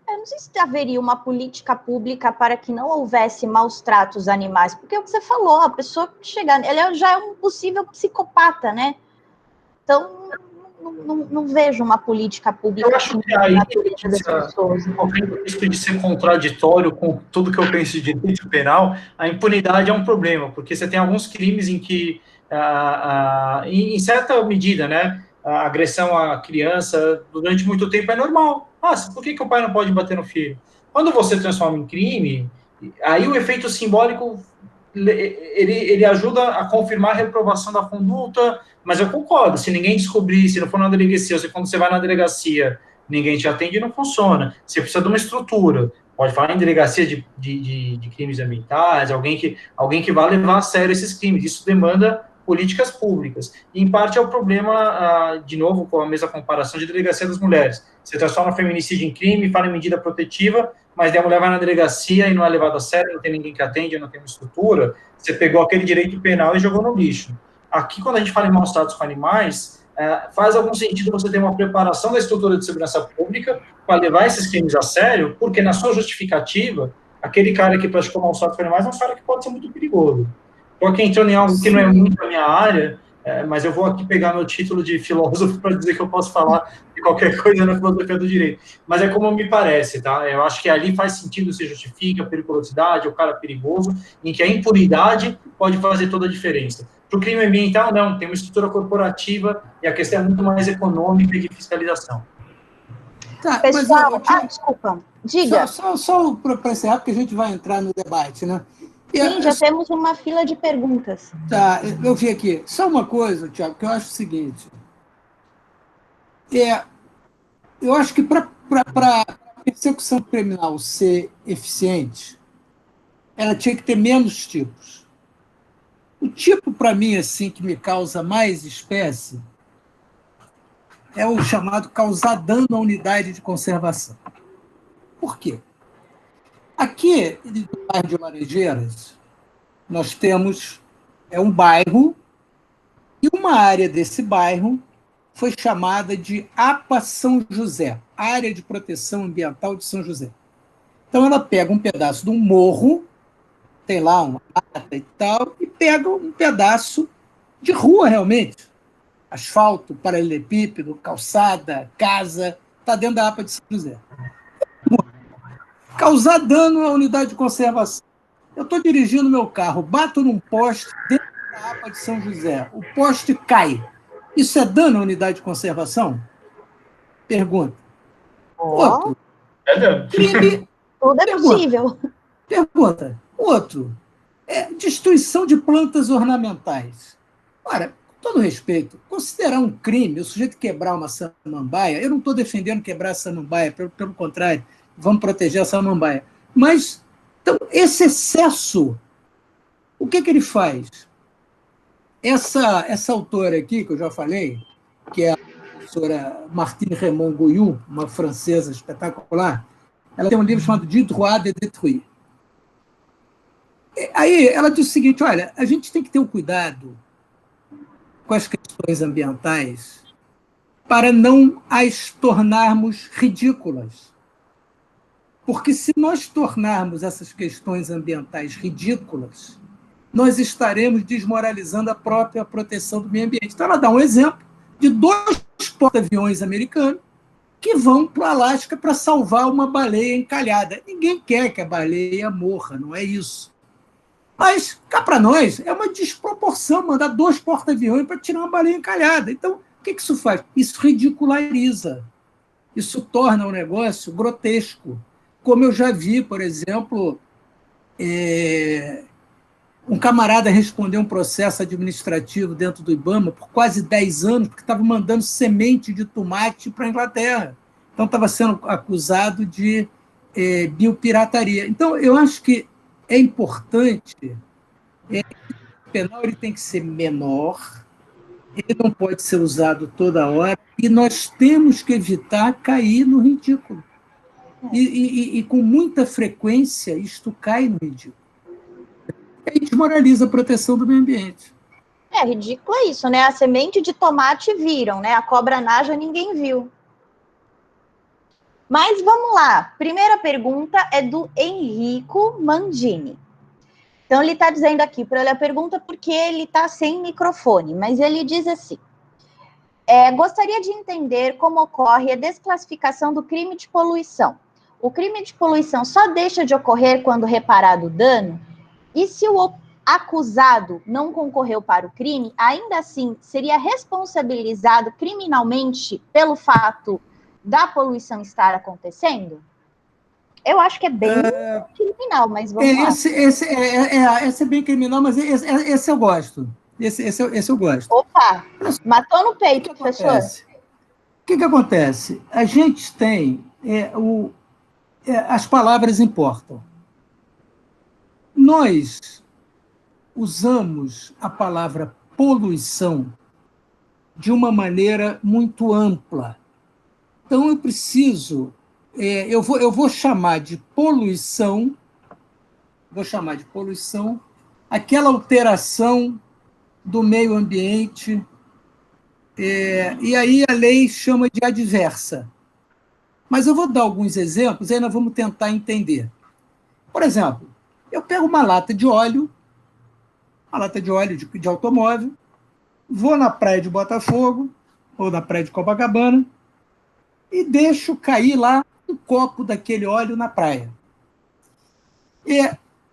Eu não sei se haveria uma política pública para que não houvesse maus tratos animais, porque é o que você falou, a pessoa chegar, ele já é um possível psicopata, né? Então, não vejo uma política pública. Eu acho que aí correndo o risco de ser contraditório com tudo que eu penso de direito penal, a impunidade é um problema, porque você tem alguns crimes em que, em certa medida, né, a agressão à criança durante muito tempo é normal. Por que o pai não pode bater no filho? Quando você transforma em crime, aí o efeito simbólico ele ajuda a confirmar a reprovação da conduta, mas eu concordo, se ninguém descobrir, se não for na delegacia, ou se quando você vai na delegacia ninguém te atende, não funciona. Você precisa de uma estrutura. Pode falar em delegacia de crimes ambientais, alguém que vai levar a sério esses crimes. Isso demanda políticas públicas. E, em parte, é o problema, de novo, com a mesma comparação de delegacia das mulheres. Você transforma feminicídio em crime, fala em medida protetiva, mas daí a mulher vai na delegacia e não é levada a sério, não tem ninguém que atende, não tem uma estrutura, você pegou aquele direito penal e jogou no lixo. Aqui, quando a gente fala em maus tratos com animais, faz algum sentido você ter uma preparação da estrutura de segurança pública para levar esses crimes a sério, porque na sua justificativa, aquele cara que praticou maus tratos com animais é um cara que pode ser muito perigoso. Estou aqui entrando em algo que não é muito a minha área, mas eu vou aqui pegar meu título de filósofo para dizer que eu posso falar de qualquer coisa na filosofia do direito. Mas é como me parece, tá? Eu acho que ali faz sentido, se justifica a periculosidade, o cara perigoso, em que a impunidade pode fazer toda a diferença. Para o crime ambiental, não, tem uma estrutura corporativa e a questão é muito mais econômica e de fiscalização. Tá, pessoal, desculpa, diga. Só para encerrar, porque a gente vai entrar no debate, né? Sim, já temos uma fila de perguntas. Tá, eu vi aqui. Só uma coisa, Tiago, que eu acho o seguinte. Eu acho que para a persecução criminal ser eficiente, ela tinha que ter menos tipos. O tipo, para mim, assim, que me causa mais espécie é o chamado causar dano à unidade de conservação. Por quê? Aqui, no bairro de Laranjeiras, nós temos um bairro e uma área desse bairro foi chamada de APA São José, Área de Proteção Ambiental de São José. Então, ela pega um pedaço de um morro, tem lá uma mata e tal, e pega um pedaço de rua, realmente. Asfalto, paralelepípedo, calçada, casa, está dentro da APA de São José. Causar dano à unidade de conservação. Eu estou dirigindo meu carro, bato num poste dentro da APA de São José. O poste cai. Isso é dano à unidade de conservação? Pergunta. Outro. Crime. Tudo é possível. Pergunta. Outro. Destruição de plantas ornamentais. Ora, com todo respeito, considerar um crime o sujeito quebrar uma samambaia, eu não estou defendendo quebrar a samambaia, pelo contrário, vamos proteger a samambaia. Mas, então, esse excesso, o que ele faz? Essa autora aqui, que eu já falei, que é a professora Martine Raymond Gouyoux, uma francesa espetacular, ela tem um livro chamado De Droit de Détruire. Aí ela diz o seguinte, olha, a gente tem que ter um cuidado com as questões ambientais para não as tornarmos ridículas. Porque se nós tornarmos essas questões ambientais ridículas, nós estaremos desmoralizando a própria proteção do meio ambiente. Então, ela dá um exemplo de 2 porta-aviões americanos que vão para o Alasca para salvar uma baleia encalhada. Ninguém quer que a baleia morra, não é isso. Mas, cá para nós, é uma desproporção mandar 2 porta-aviões para tirar uma baleia encalhada. Então, o que isso faz? Isso ridiculariza. Isso torna o negócio grotesco. Como eu já vi, por exemplo, um camarada respondeu um processo administrativo dentro do IBAMA por quase 10 anos, porque estava mandando semente de tomate para a Inglaterra. Então, estava sendo acusado de biopirataria. Então, eu acho que é importante, o penal ele tem que ser menor, ele não pode ser usado toda hora, e nós temos que evitar cair no ridículo. E com muita frequência, isto cai no ridículo. E desmoraliza a proteção do meio ambiente. Ridículo é isso, né? A semente de tomate viram, né? A cobra naja ninguém viu. Mas vamos lá. Primeira pergunta é do Henrico Mandini. Então, ele está dizendo aqui, para ele a pergunta porque ele está sem microfone, mas ele diz assim, gostaria de entender como ocorre a desclassificação do crime de poluição. O crime de poluição só deixa de ocorrer quando reparado o dano? E se o acusado não concorreu para o crime, ainda assim seria responsabilizado criminalmente pelo fato da poluição estar acontecendo? Eu acho que é bem criminal, mas vamos lá. Esse é bem criminal, mas esse eu gosto. Esse eu gosto. Opa, matou no peito, professor. O que acontece? A gente tem... as palavras importam. Nós usamos a palavra poluição de uma maneira muito ampla. Então, eu preciso... eu vou chamar de poluição, aquela alteração do meio ambiente, e aí a lei chama de adversa. Mas eu vou dar alguns exemplos, aí nós vamos tentar entender. Por exemplo, eu pego uma lata de óleo de automóvel, vou na praia de Botafogo, ou na praia de Copacabana, e deixo cair lá um copo daquele óleo na praia.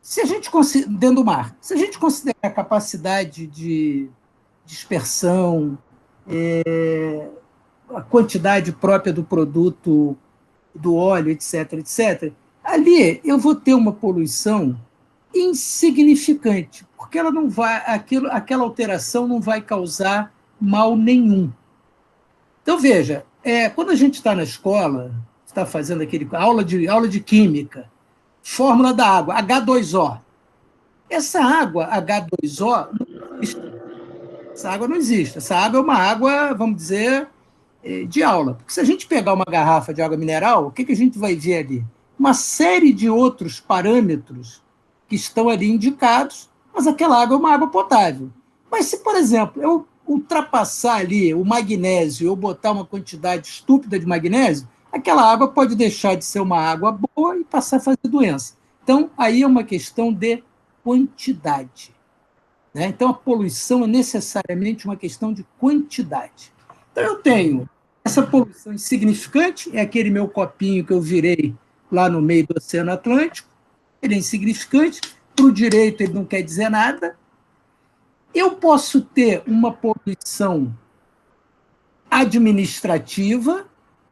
Se a gente dentro do mar, se a gente considerar a capacidade de dispersão, a quantidade própria do produto, do óleo, etc., ali eu vou ter uma poluição insignificante, porque ela não vai, aquela alteração não vai causar mal nenhum. Então, veja, quando a gente está na escola, está fazendo aula de química, fórmula da água, H2O. Essa água, H2O, não existe. Essa água não existe. Essa água é uma água, vamos dizer, de aula. Porque se a gente pegar uma garrafa de água mineral, o que a gente vai ver ali? Uma série de outros parâmetros que estão ali indicados, mas aquela água é uma água potável. Mas se, por exemplo, eu ultrapassar ali o magnésio ou botar uma quantidade estúpida de magnésio, aquela água pode deixar de ser uma água boa e passar a fazer doença. Então, aí é uma questão de quantidade. Né? Então, a poluição é necessariamente uma questão de quantidade. Então, eu tenho essa poluição insignificante, é aquele meu copinho que eu virei lá no meio do Oceano Atlântico, ele é insignificante, para o direito ele não quer dizer nada. Eu posso ter uma poluição administrativa,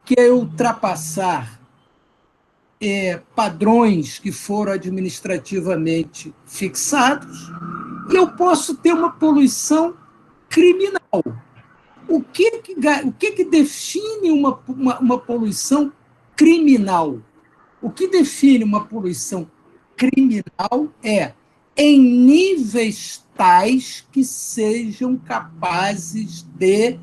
que é ultrapassar padrões que foram administrativamente fixados, e eu posso ter uma poluição criminal. O que define uma poluição criminal? O que define uma poluição criminal é em níveis tais que sejam capazes de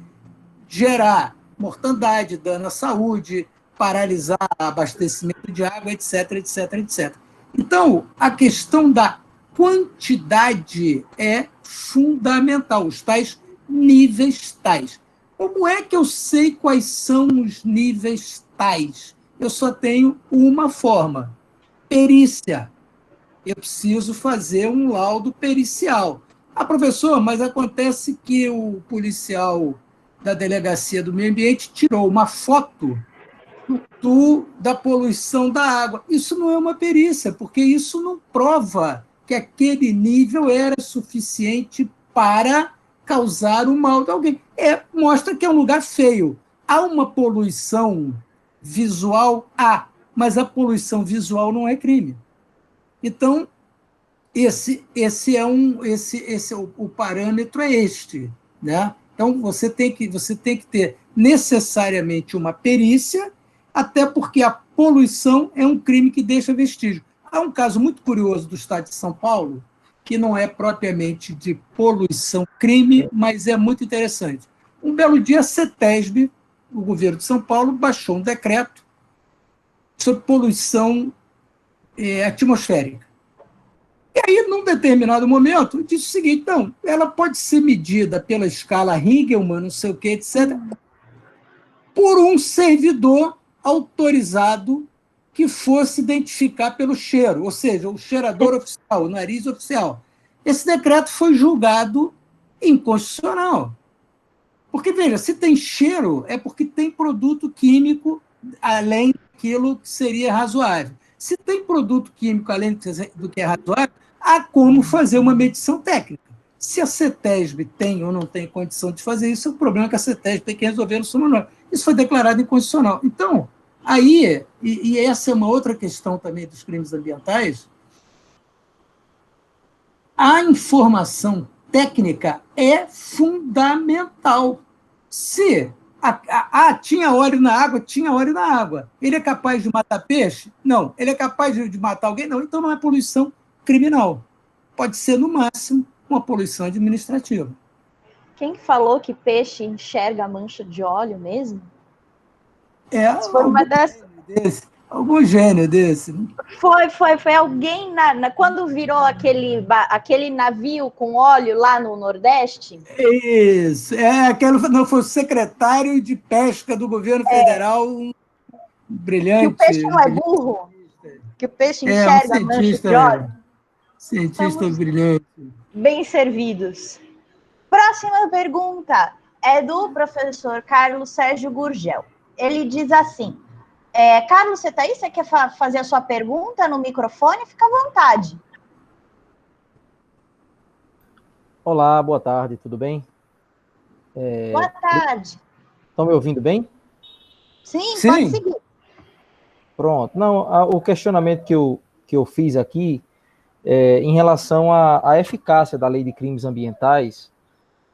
gerar mortandade, dano à saúde, paralisar abastecimento de água, etc, etc, etc. Então, a questão da quantidade é fundamental, os tais níveis tais. Como é que eu sei quais são os níveis tais? Eu só tenho uma forma: perícia. Eu preciso fazer um laudo pericial. Ah, professor, mas acontece que o policial da Delegacia do Meio Ambiente tirou uma foto da poluição da água. Isso não é uma perícia, porque isso não prova que aquele nível era suficiente para causar o mal de alguém. Mostra que é um lugar feio. Há uma poluição visual? Há, mas a poluição visual não é crime. Então, o parâmetro é este, né? Então, você tem que ter necessariamente uma perícia, até porque a poluição é um crime que deixa vestígio. Há um caso muito curioso do estado de São Paulo, que não é propriamente de poluição crime, mas é muito interessante. Um belo dia, a CETESB, o governo de São Paulo, baixou um decreto sobre poluição atmosférica. E aí, num determinado momento, disse o seguinte: então, ela pode ser medida pela escala Ringelmann, não sei o quê, etc., por um servidor autorizado que fosse identificar pelo cheiro, ou seja, o cheirador oficial, o nariz oficial. Esse decreto foi julgado inconstitucional. Porque, veja, se tem cheiro, é porque tem produto químico além daquilo que seria razoável. Se tem produto químico além do que é razoável, há como fazer uma medição técnica. Se a CETESB tem ou não tem condição de fazer isso, é um problema que a CETESB tem que resolver no seu manual. Isso foi declarado inconstitucional. Então, aí, e essa é uma outra questão também dos crimes ambientais, a informação técnica é fundamental. Se tinha óleo na água, tinha óleo na água. Ele é capaz de matar peixe? Não. Ele é capaz de matar alguém? Não. Então não é poluição criminal. Pode ser, no máximo, uma poluição administrativa. Quem falou que peixe enxerga a mancha de óleo mesmo? Foi uma algum gênio desse. Foi alguém quando virou aquele navio com óleo lá no Nordeste? Isso, não foi o secretário de pesca do governo federal, um brilhante. Que o peixe não é burro? Que o peixe enxerga a mancha de óleo? Cientista brilhante. Bem servidos. Próxima pergunta é do professor Carlos Sérgio Gurgel. Ele diz assim: Carlos, você está aí? Você quer fazer a sua pergunta no microfone? Fica à vontade. Olá, boa tarde, tudo bem? Boa tarde. Estão me ouvindo bem? Sim, pode seguir. Pronto. Não, o questionamento que eu fiz aqui em relação à eficácia da lei de crimes ambientais,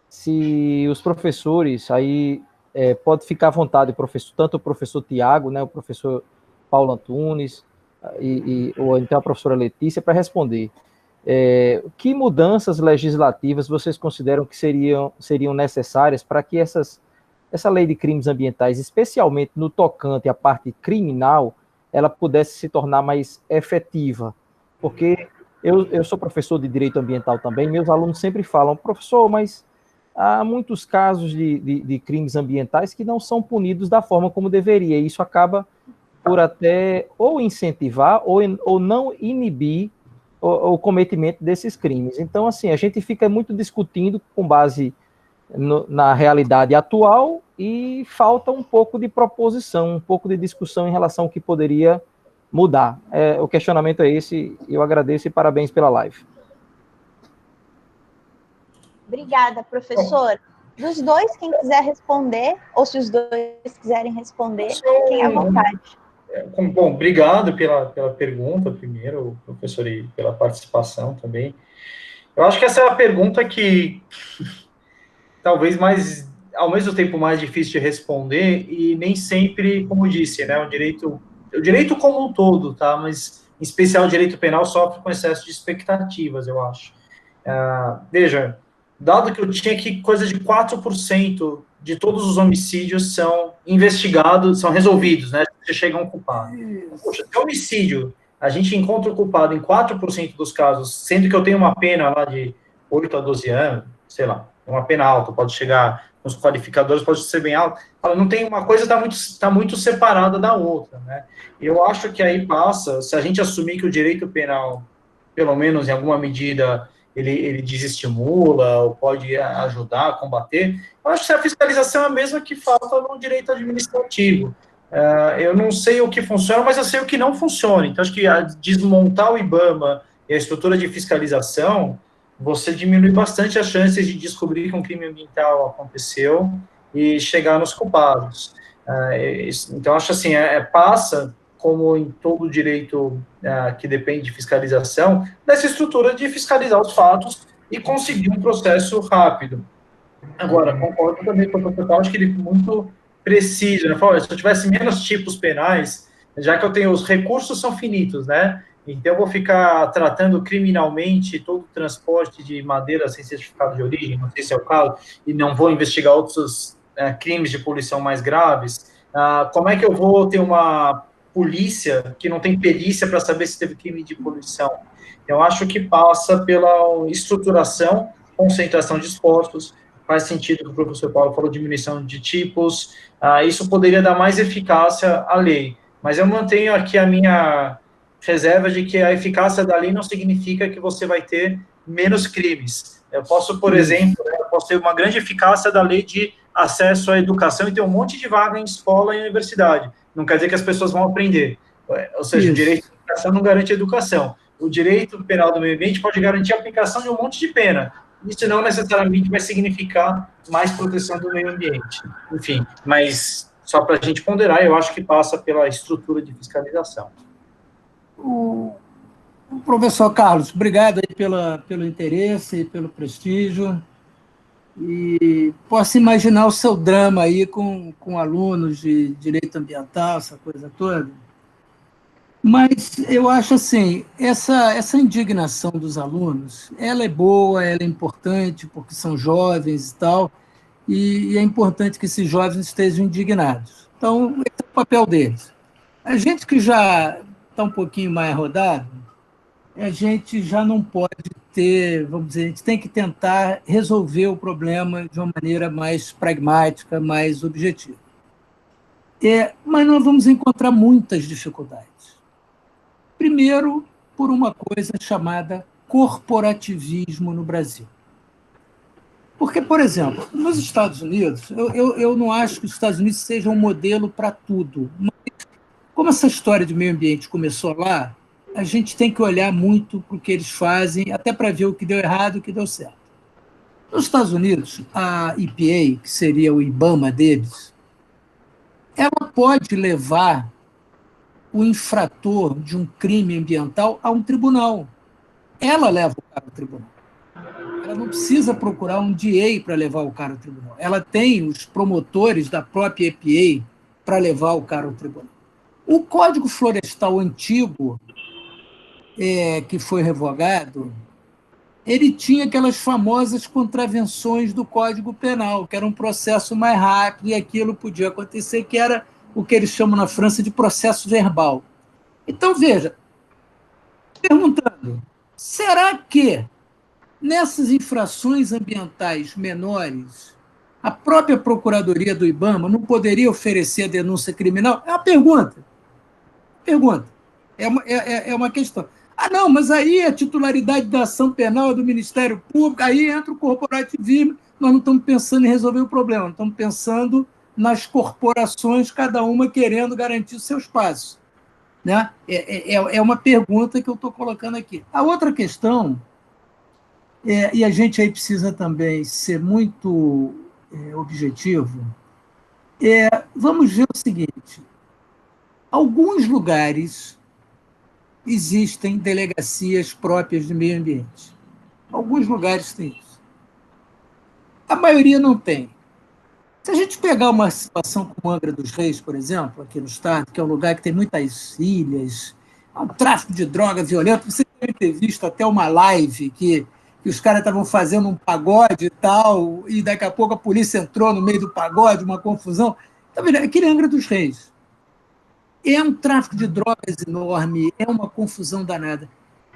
se os professores aí pode ficar à vontade, tanto o professor Tiago, né, o professor Paulo Antunes, ou então a professora Letícia, para responder. Que mudanças legislativas vocês consideram que seriam necessárias para que essa lei de crimes ambientais, especialmente no tocante à parte criminal, ela pudesse se tornar mais efetiva? Porque eu sou professor de direito ambiental também, meus alunos sempre falam: professor, mas há muitos casos de crimes ambientais que não são punidos da forma como deveria, e isso acaba por até ou incentivar ou não inibir o cometimento desses crimes. Então, assim, a gente fica muito discutindo com base na realidade atual e falta um pouco de proposição, um pouco de discussão em relação ao que poderia mudar. O questionamento é esse, eu agradeço e parabéns pela live. Obrigada, professor. Dos dois, quem quiser responder, ou se os dois quiserem responder, fiquem à vontade. Bom, obrigado pela pergunta, primeiro, professor, e pela participação também. Eu acho que essa é a pergunta que talvez ao mesmo tempo mais difícil de responder, e nem sempre, como disse, né, um direito o direito como um todo, tá? Mas, em especial, o direito penal sofre com excesso de expectativas, eu acho. Veja, dado que eu tinha que coisa de 4% de todos os homicídios são investigados, são resolvidos, né? Você chega a um culpado. Poxa, se homicídio, a gente encontra o culpado em 4% dos casos, sendo que eu tenho uma pena lá de 8 a 12 anos, sei lá, uma pena alta, pode chegar, os qualificadores pode ser bem alto, não tem uma coisa, está muito separada da outra, né? Eu acho que aí passa, se a gente assumir que o direito penal, pelo menos em alguma medida, ele desestimula ou pode ajudar a combater, eu acho que a fiscalização é a mesma que falta no direito administrativo. Eu não sei o que funciona, mas eu sei o que não funciona. Então, acho que desmontar o IBAMA e a estrutura de fiscalização, você diminui bastante as chances de descobrir que um crime ambiental aconteceu e chegar nos culpados. Então, acho assim, passa, como em todo direito que depende de fiscalização, dessa estrutura de fiscalizar os fatos e conseguir um processo rápido. Agora, concordo também com o professor, acho que ele muito preciso, né? Fala, se eu tivesse menos tipos penais, já que eu tenho, os recursos são finitos, né? Então, eu vou ficar tratando criminalmente todo o transporte de madeira sem certificado de origem, não sei se é o caso, e não vou investigar outros crimes de poluição mais graves. Como é que eu vou ter uma polícia que não tem perícia para saber se teve crime de poluição? Eu acho que passa pela estruturação, concentração de esforços. Faz sentido que o professor Paulo falou, diminuição de tipos, isso poderia dar mais eficácia à lei, mas eu mantenho aqui a minha reserva de que a eficácia da lei não significa que você vai ter menos crimes. Eu posso, por exemplo, ter uma grande eficácia da lei de acesso à educação e ter um monte de vaga em escola e universidade, não quer dizer que as pessoas vão aprender, ou seja, o direito à educação não garante a educação, o direito penal do meio ambiente pode garantir a aplicação de um monte de pena, isso não necessariamente vai significar mais proteção do meio ambiente. Enfim, mas só para a gente ponderar, eu acho que passa pela estrutura de fiscalização. O professor Carlos, obrigado aí pelo interesse, pelo prestígio. E posso imaginar o seu drama aí com alunos de direito ambiental, essa coisa toda. Mas eu acho assim, essa indignação dos alunos, ela é boa, ela é importante, porque são jovens e tal, e é importante que esses jovens estejam indignados. Então, esse é o papel deles. A gente que já está um pouquinho mais rodado, a gente já não pode ter, vamos dizer, a gente tem que tentar resolver o problema de uma maneira mais pragmática, mais objetiva. Mas nós vamos encontrar muitas dificuldades. Primeiro, por uma coisa chamada corporativismo no Brasil. Porque, por exemplo, nos Estados Unidos, eu não acho que os Estados Unidos sejam um modelo para tudo, mas como essa história de meio ambiente começou lá, a gente tem que olhar muito para o que eles fazem, até para ver o que deu errado e o que deu certo. Nos Estados Unidos, a EPA, que seria o IBAMA deles, ela pode levar o infrator de um crime ambiental a um tribunal. Ela leva o cara ao tribunal. Ela não precisa procurar um DA para levar o cara ao tribunal. Ela tem os promotores da própria EPA para levar o cara ao tribunal. O Código Florestal antigo, que foi revogado, ele tinha aquelas famosas contravenções do Código Penal, que era um processo mais rápido, e aquilo podia acontecer, que era o que eles chamam na França de processo verbal. Então, veja, perguntando, será que nessas infrações ambientais menores, a própria Procuradoria do IBAMA não poderia oferecer a denúncia criminal? É uma pergunta. É uma questão. Não, mas aí a titularidade da ação penal é do Ministério Público, aí entra o corporativismo, nós não estamos pensando em resolver o problema, nós estamos pensando nas corporações, cada uma querendo garantir o seu espaço. Né? É uma pergunta que eu estou colocando aqui. A outra questão, e a gente aí precisa também ser muito objetivo, vamos ver o seguinte, alguns lugares existem delegacias próprias de meio ambiente. Alguns lugares têm isso. A maioria não tem. Se a gente pegar uma situação como Angra dos Reis, por exemplo, aqui no estado, que é um lugar que tem muitas ilhas, há um tráfico de droga violento, você deve ter visto até uma live que os caras estavam fazendo um pagode e tal, e daqui a pouco a polícia entrou no meio do pagode, uma confusão. Tá vendo? Aquele Angra dos Reis. É um tráfico de drogas enorme, é uma confusão danada.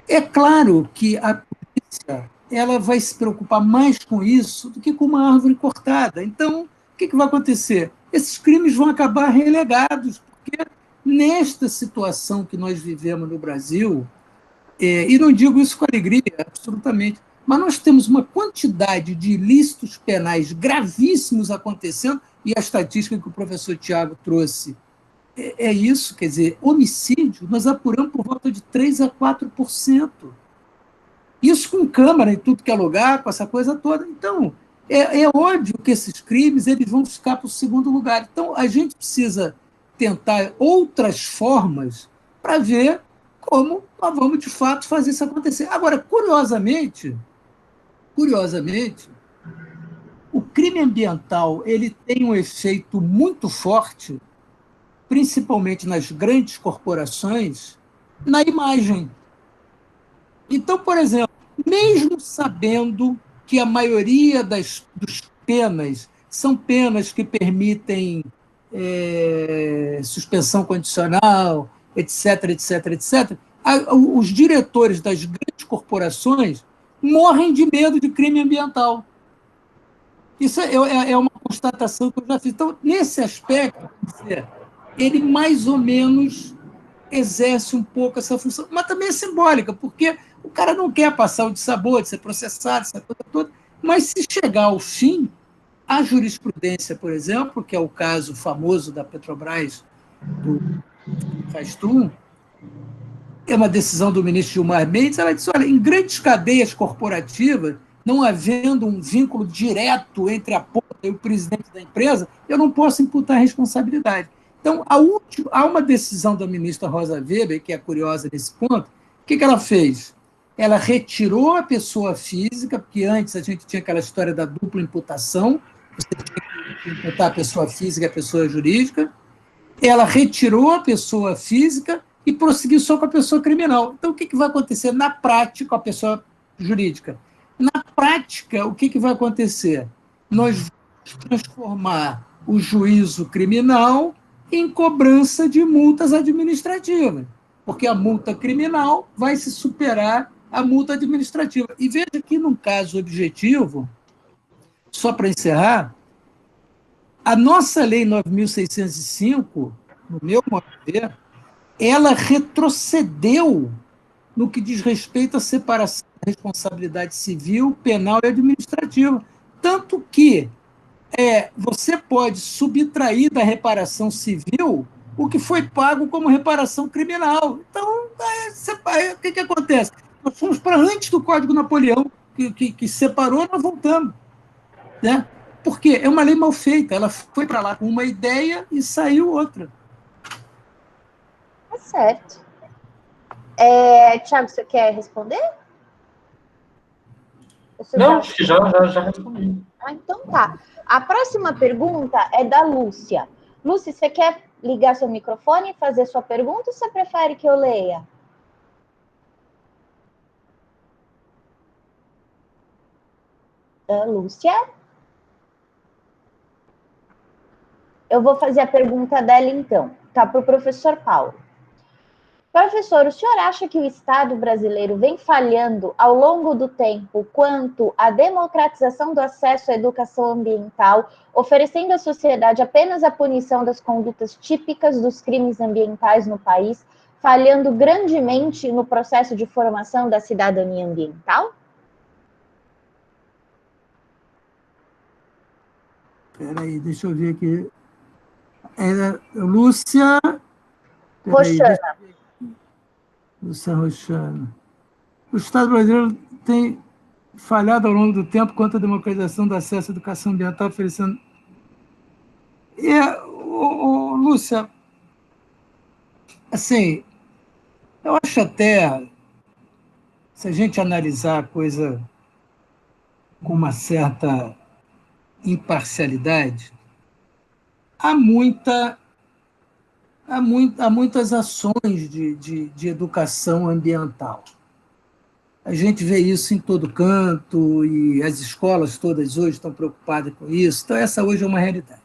É claro que a polícia ela vai se preocupar mais com isso do que com uma árvore cortada. Então, o que vai acontecer? Esses crimes vão acabar relegados, porque nesta situação que nós vivemos no Brasil, e não digo isso com alegria, absolutamente, mas nós temos uma quantidade de ilícitos penais gravíssimos acontecendo, e a estatística que o professor Tiago trouxe é isso, quer dizer, homicídio, nós apuramos por volta de 3% a 4%. Isso com câmara em tudo que é lugar, com essa coisa toda. Então, é óbvio que esses crimes eles vão ficar para o segundo lugar. Então, a gente precisa tentar outras formas para ver como nós vamos, de fato, fazer isso acontecer. Agora, curiosamente, o crime ambiental ele tem um efeito muito forte, principalmente nas grandes corporações, na imagem. Então, por exemplo, mesmo sabendo que a maioria dos penas são penas que permitem suspensão condicional, etc., etc., etc., os diretores das grandes corporações morrem de medo de crime ambiental. Isso é uma constatação que eu já fiz. Então, nesse aspecto, ele mais ou menos exerce um pouco essa função, mas também é simbólica, porque o cara não quer passar o dissabor, de ser processado, essa coisa toda, mas se chegar ao fim, a jurisprudência, por exemplo, que é o caso famoso da Petrobras, do Rastum, é uma decisão do ministro Gilmar Mendes, ela disse, olha, em grandes cadeias corporativas, não havendo um vínculo direto entre a ponta e o presidente da empresa, eu não posso imputar responsabilidade. Então, há uma decisão da ministra Rosa Weber, que é curiosa nesse ponto, o que ela fez? Ela retirou a pessoa física, porque antes a gente tinha aquela história da dupla imputação, você tinha que imputar a pessoa física e a pessoa jurídica, ela retirou a pessoa física e prosseguiu só com a pessoa criminal. Então, o que vai acontecer na prática com a pessoa jurídica? Na prática, o que vai acontecer? Nós vamos transformar o juízo criminal em cobrança de multas administrativas, porque a multa criminal vai se superar a multa administrativa. E veja que, num caso objetivo, só para encerrar, a nossa Lei 9.605, no meu modo de ver, ela retrocedeu no que diz respeito à separação da responsabilidade civil, penal e administrativa. Tanto que você pode subtrair da reparação civil o que foi pago como reparação criminal. Então, o que acontece? Nós fomos para antes do Código Napoleão, que separou, nós voltamos. Né? Por quê? É uma lei mal feita. Ela foi para lá com uma ideia e saiu outra. Tá certo. Tiago, você quer responder? Não, acho que já respondi. Então tá. A próxima pergunta é da Lúcia. Lúcia, você quer ligar seu microfone e fazer sua pergunta ou você prefere que eu leia? Lúcia? Eu vou fazer a pergunta dela então. Tá, para o professor Paulo. Professor, o senhor acha que o Estado brasileiro vem falhando ao longo do tempo quanto à democratização do acesso à educação ambiental, oferecendo à sociedade apenas a punição das condutas típicas dos crimes ambientais no país, falhando grandemente no processo de formação da cidadania ambiental? Espera aí, deixa eu ver aqui. Lúcia... Roxana. Lúcia Roxana. O Estado brasileiro tem falhado ao longo do tempo quanto à democratização do acesso à educação ambiental, oferecendo... Lúcia, assim, eu acho até, se a gente analisar a coisa com uma certa imparcialidade, há muitas ações de educação ambiental. A gente vê isso em todo canto, e as escolas todas hoje estão preocupadas com isso. Então, essa hoje é uma realidade.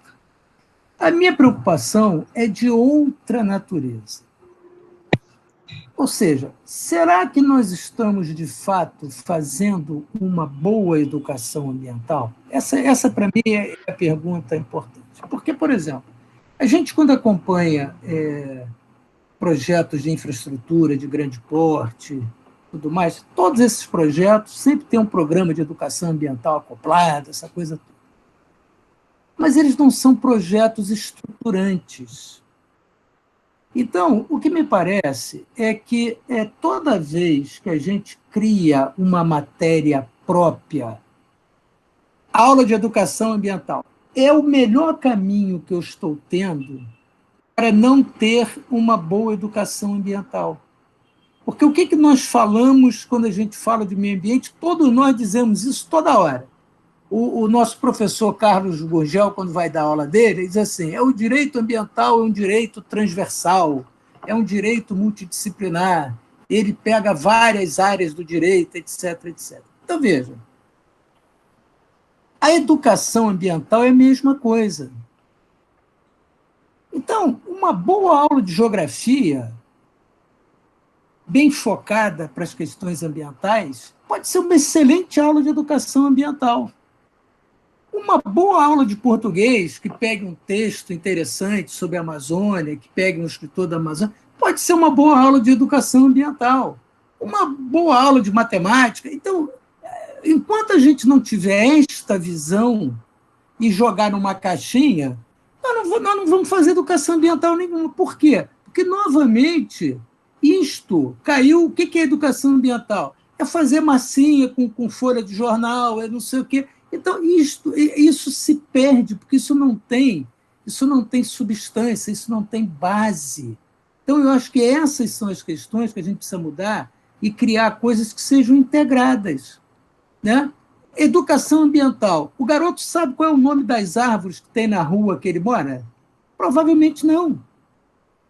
A minha preocupação é de outra natureza. Ou seja, será que nós estamos, de fato, fazendo uma boa educação ambiental? Essa para mim, é a pergunta importante. Porque, por exemplo, a gente, quando acompanha projetos de infraestrutura de grande porte, tudo mais, todos esses projetos sempre têm um programa de educação ambiental acoplado, essa coisa toda. Mas eles não são projetos estruturantes. Então, o que me parece é que toda vez que a gente cria uma matéria própria, aula de educação ambiental é o melhor caminho que eu estou tendo para não ter uma boa educação ambiental. Porque o que nós falamos quando a gente fala de meio ambiente? Todos nós dizemos isso toda hora. O nosso professor Carlos Gurgel, quando vai dar aula dele, ele diz assim, o direito ambiental é um direito transversal, é um direito multidisciplinar, ele pega várias áreas do direito, etc, etc. Então, veja, a educação ambiental é a mesma coisa. Então, uma boa aula de geografia, bem focada para as questões ambientais, pode ser uma excelente aula de educação ambiental. Uma boa aula de português, que pegue um texto interessante sobre a Amazônia, que pegue um escritor da Amazônia, pode ser uma boa aula de educação ambiental. Uma boa aula de matemática. Então, enquanto a gente não tiver esta visão e jogar numa caixinha, nós não vamos fazer educação ambiental nenhuma. Por quê? Porque, novamente, isto caiu. O que é educação ambiental? É fazer massinha com folha de jornal, é não sei o quê. Então, isso se perde, porque isso não tem substância, isso não tem base. Então, eu acho que essas são as questões que a gente precisa mudar e criar coisas que sejam integradas, né? Educação ambiental. O garoto sabe qual é o nome das árvores que tem na rua que ele mora? Provavelmente não.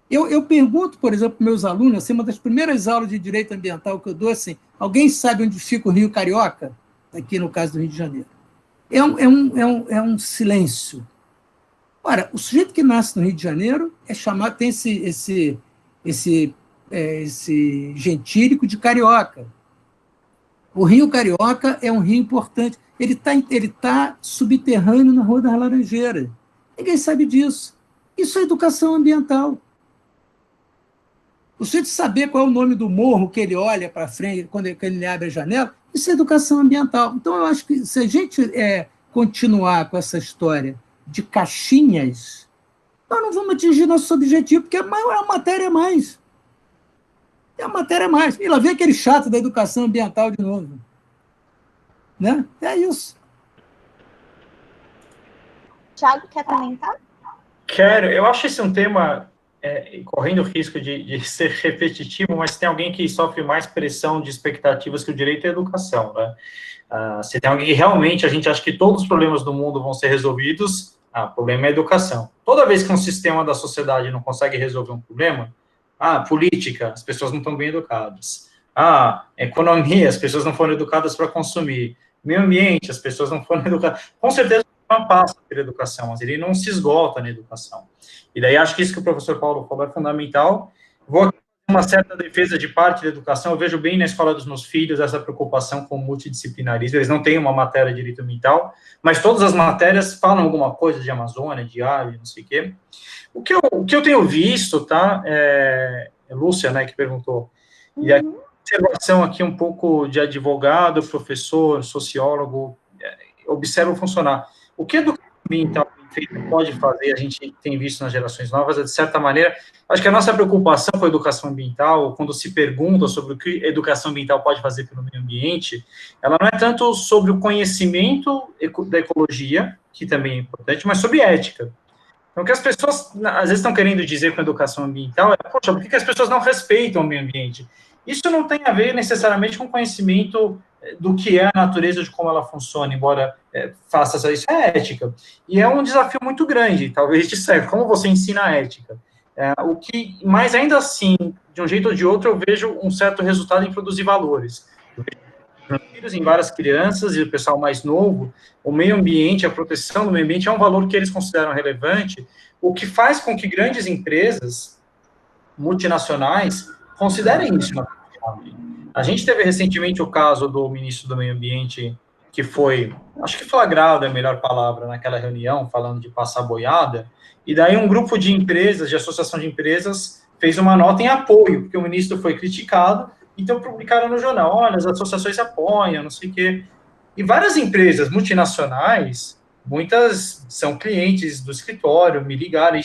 Eu pergunto, por exemplo, para meus alunos, assim, uma das primeiras aulas de direito ambiental que eu dou, assim, alguém sabe onde fica o Rio Carioca? Aqui no caso do Rio de Janeiro. É um silêncio. Ora, o sujeito que nasce no Rio de Janeiro é chamado, tem esse gentílico de carioca. O Rio Carioca é um rio importante. Ele tá subterrâneo na Rua das Laranjeiras. Ninguém sabe disso. Isso é educação ambiental. O sujeito saber qual é o nome do morro que ele olha para frente quando ele abre a janela, isso é educação ambiental. Então, eu acho que se a gente continuar com essa história de caixinhas, nós não vamos atingir nosso objetivo, porque é uma matéria a mais. É uma matéria a mais. E lá vem aquele chato da educação ambiental de novo. Né? É isso. Tiago, quer comentar? Quero. Eu acho esse um tema correndo o risco de ser repetitivo, mas tem alguém que sofre mais pressão de expectativas que o direito à educação, né? Se tem alguém que realmente a gente acha que todos os problemas do mundo vão ser resolvidos, o problema é a educação. Toda vez que um sistema da sociedade não consegue resolver um problema, política, as pessoas não estão bem educadas. Economia, as pessoas não foram educadas para consumir. Meio ambiente, as pessoas não foram educadas. Com certeza, não passa pela educação, mas ele não se esgota na educação. E daí acho que isso que o professor Paulo falou é fundamental. Vou aqui fazer uma certa defesa de parte da educação. Eu vejo bem na escola dos meus filhos essa preocupação com o multidisciplinarismo. Eles não têm uma matéria de direito ambiental, mas todas as matérias falam alguma coisa de Amazônia, de ave, não sei o quê. O que eu tenho visto, tá? Lúcia, né, que perguntou. E a observação aqui um pouco de advogado, professor, sociólogo, observa funcionar. O que a educação ambiental pode fazer, a gente tem visto nas gerações novas, de certa maneira, acho que a nossa preocupação com a educação ambiental, quando se pergunta sobre o que a educação ambiental pode fazer pelo meio ambiente, ela não é tanto sobre o conhecimento da ecologia, que também é importante, mas sobre ética. Então, o que as pessoas, às vezes, estão querendo dizer com a educação ambiental poxa, por que as pessoas não respeitam o meio ambiente? Isso não tem a ver, necessariamente, com conhecimento do que é a natureza, de como ela funciona, embora faça isso, é ética. E é um desafio muito grande, talvez, de certo, como você ensina a ética. Mas ainda assim, de um jeito ou de outro, eu vejo um certo resultado em produzir valores. Eu vejo em várias crianças e o pessoal mais novo, o meio ambiente, a proteção do meio ambiente é um valor que eles consideram relevante, o que faz com que grandes empresas multinacionais considerem isso na atividade. A gente teve recentemente o caso do ministro do Meio Ambiente, que foi, acho que flagrado é a melhor palavra, naquela reunião, falando de passar boiada, e daí um grupo de empresas, de associação de empresas, fez uma nota em apoio, porque o ministro foi criticado, então publicaram no jornal, olha, as associações apoiam, não sei o quê. E várias empresas multinacionais, muitas são clientes do escritório, me ligaram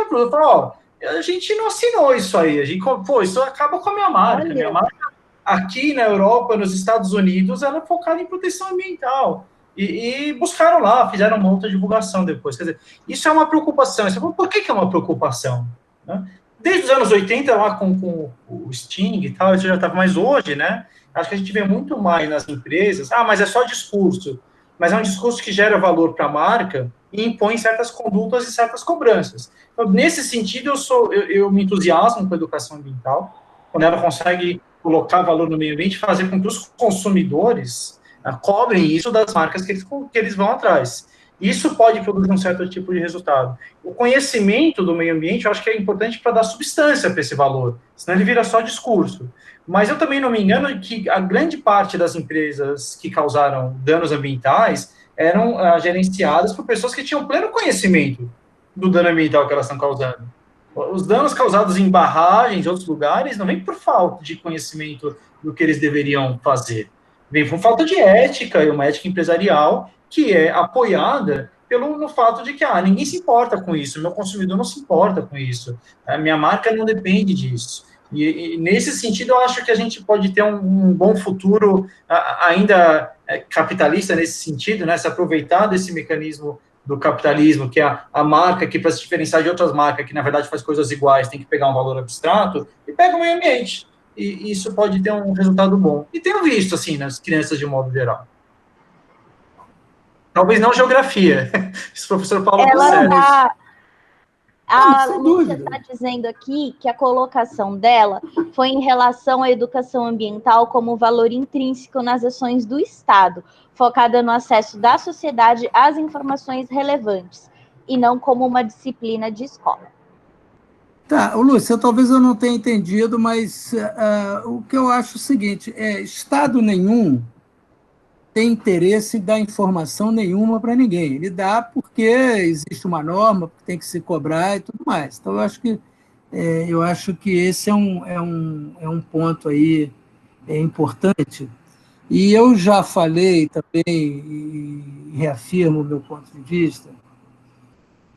para eu falaram, ó, a gente não assinou isso aí, a gente, pô, isso acaba com a minha marca. Olha. Minha marca aqui na Europa, nos Estados Unidos, ela é focada em proteção ambiental. E buscaram lá, fizeram uma outra divulgação depois. Quer dizer, isso é uma preocupação. Por que é uma preocupação? Né? Desde os anos 80, lá com o Sting e tal, isso já estava mais hoje, né? Acho que a gente vê muito mais nas empresas, mas é só discurso. Mas é um discurso que gera valor para a marca e impõe certas condutas e certas cobranças. Então, nesse sentido, eu me entusiasmo com a educação ambiental, quando ela consegue colocar valor no meio ambiente, fazer com que os consumidores cobrem isso das marcas que eles vão atrás. Isso pode produzir um certo tipo de resultado. O conhecimento do meio ambiente, eu acho que é importante para dar substância para esse valor, senão ele vira só discurso. Mas eu também não me engano que a grande parte das empresas que causaram danos ambientais eram gerenciadas por pessoas que tinham pleno conhecimento do dano ambiental que elas estão causando. Os danos causados em barragens, em outros lugares, não vem por falta de conhecimento do que eles deveriam fazer. Vem por falta de ética, e uma ética empresarial que é apoiada no fato de que ninguém se importa com isso, meu consumidor não se importa com isso, a minha marca não depende disso. E nesse sentido, eu acho que a gente pode ter um bom futuro ainda capitalista nesse sentido, né, se aproveitar desse mecanismo do capitalismo, que é a marca que, para se diferenciar de outras marcas, que na verdade faz coisas iguais, tem que pegar um valor abstrato, e pega o meio ambiente. E isso pode ter um resultado bom. E tenho visto, assim, nas crianças de modo geral. Talvez não geografia. Esse professor Paulo tá a Lúcia está dizendo aqui que a colocação dela foi em relação à educação ambiental como valor intrínseco nas ações do Estado, focada no acesso da sociedade às informações relevantes, e não como uma disciplina de escola. Tá, Lúcia, talvez eu não tenha entendido, mas o que eu acho é o seguinte, Estado nenhum tem interesse em dar informação nenhuma para ninguém. Ele dá porque existe uma norma, porque tem que se cobrar e tudo mais. Então, eu acho que esse é um ponto aí importante. E eu já falei também, e reafirmo o meu ponto de vista,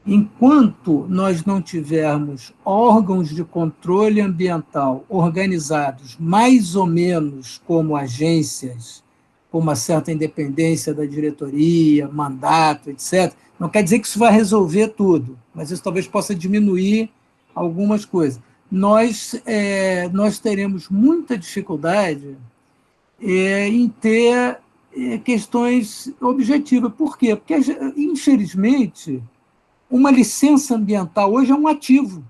enquanto nós não tivermos órgãos de controle ambiental organizados mais ou menos como agências, com uma certa independência da diretoria, mandato, etc., não quer dizer que isso vai resolver tudo, mas isso talvez possa diminuir algumas coisas. Nós teremos muita dificuldade em ter questões objetivas. Por quê? Porque, infelizmente, uma licença ambiental hoje é um ativo.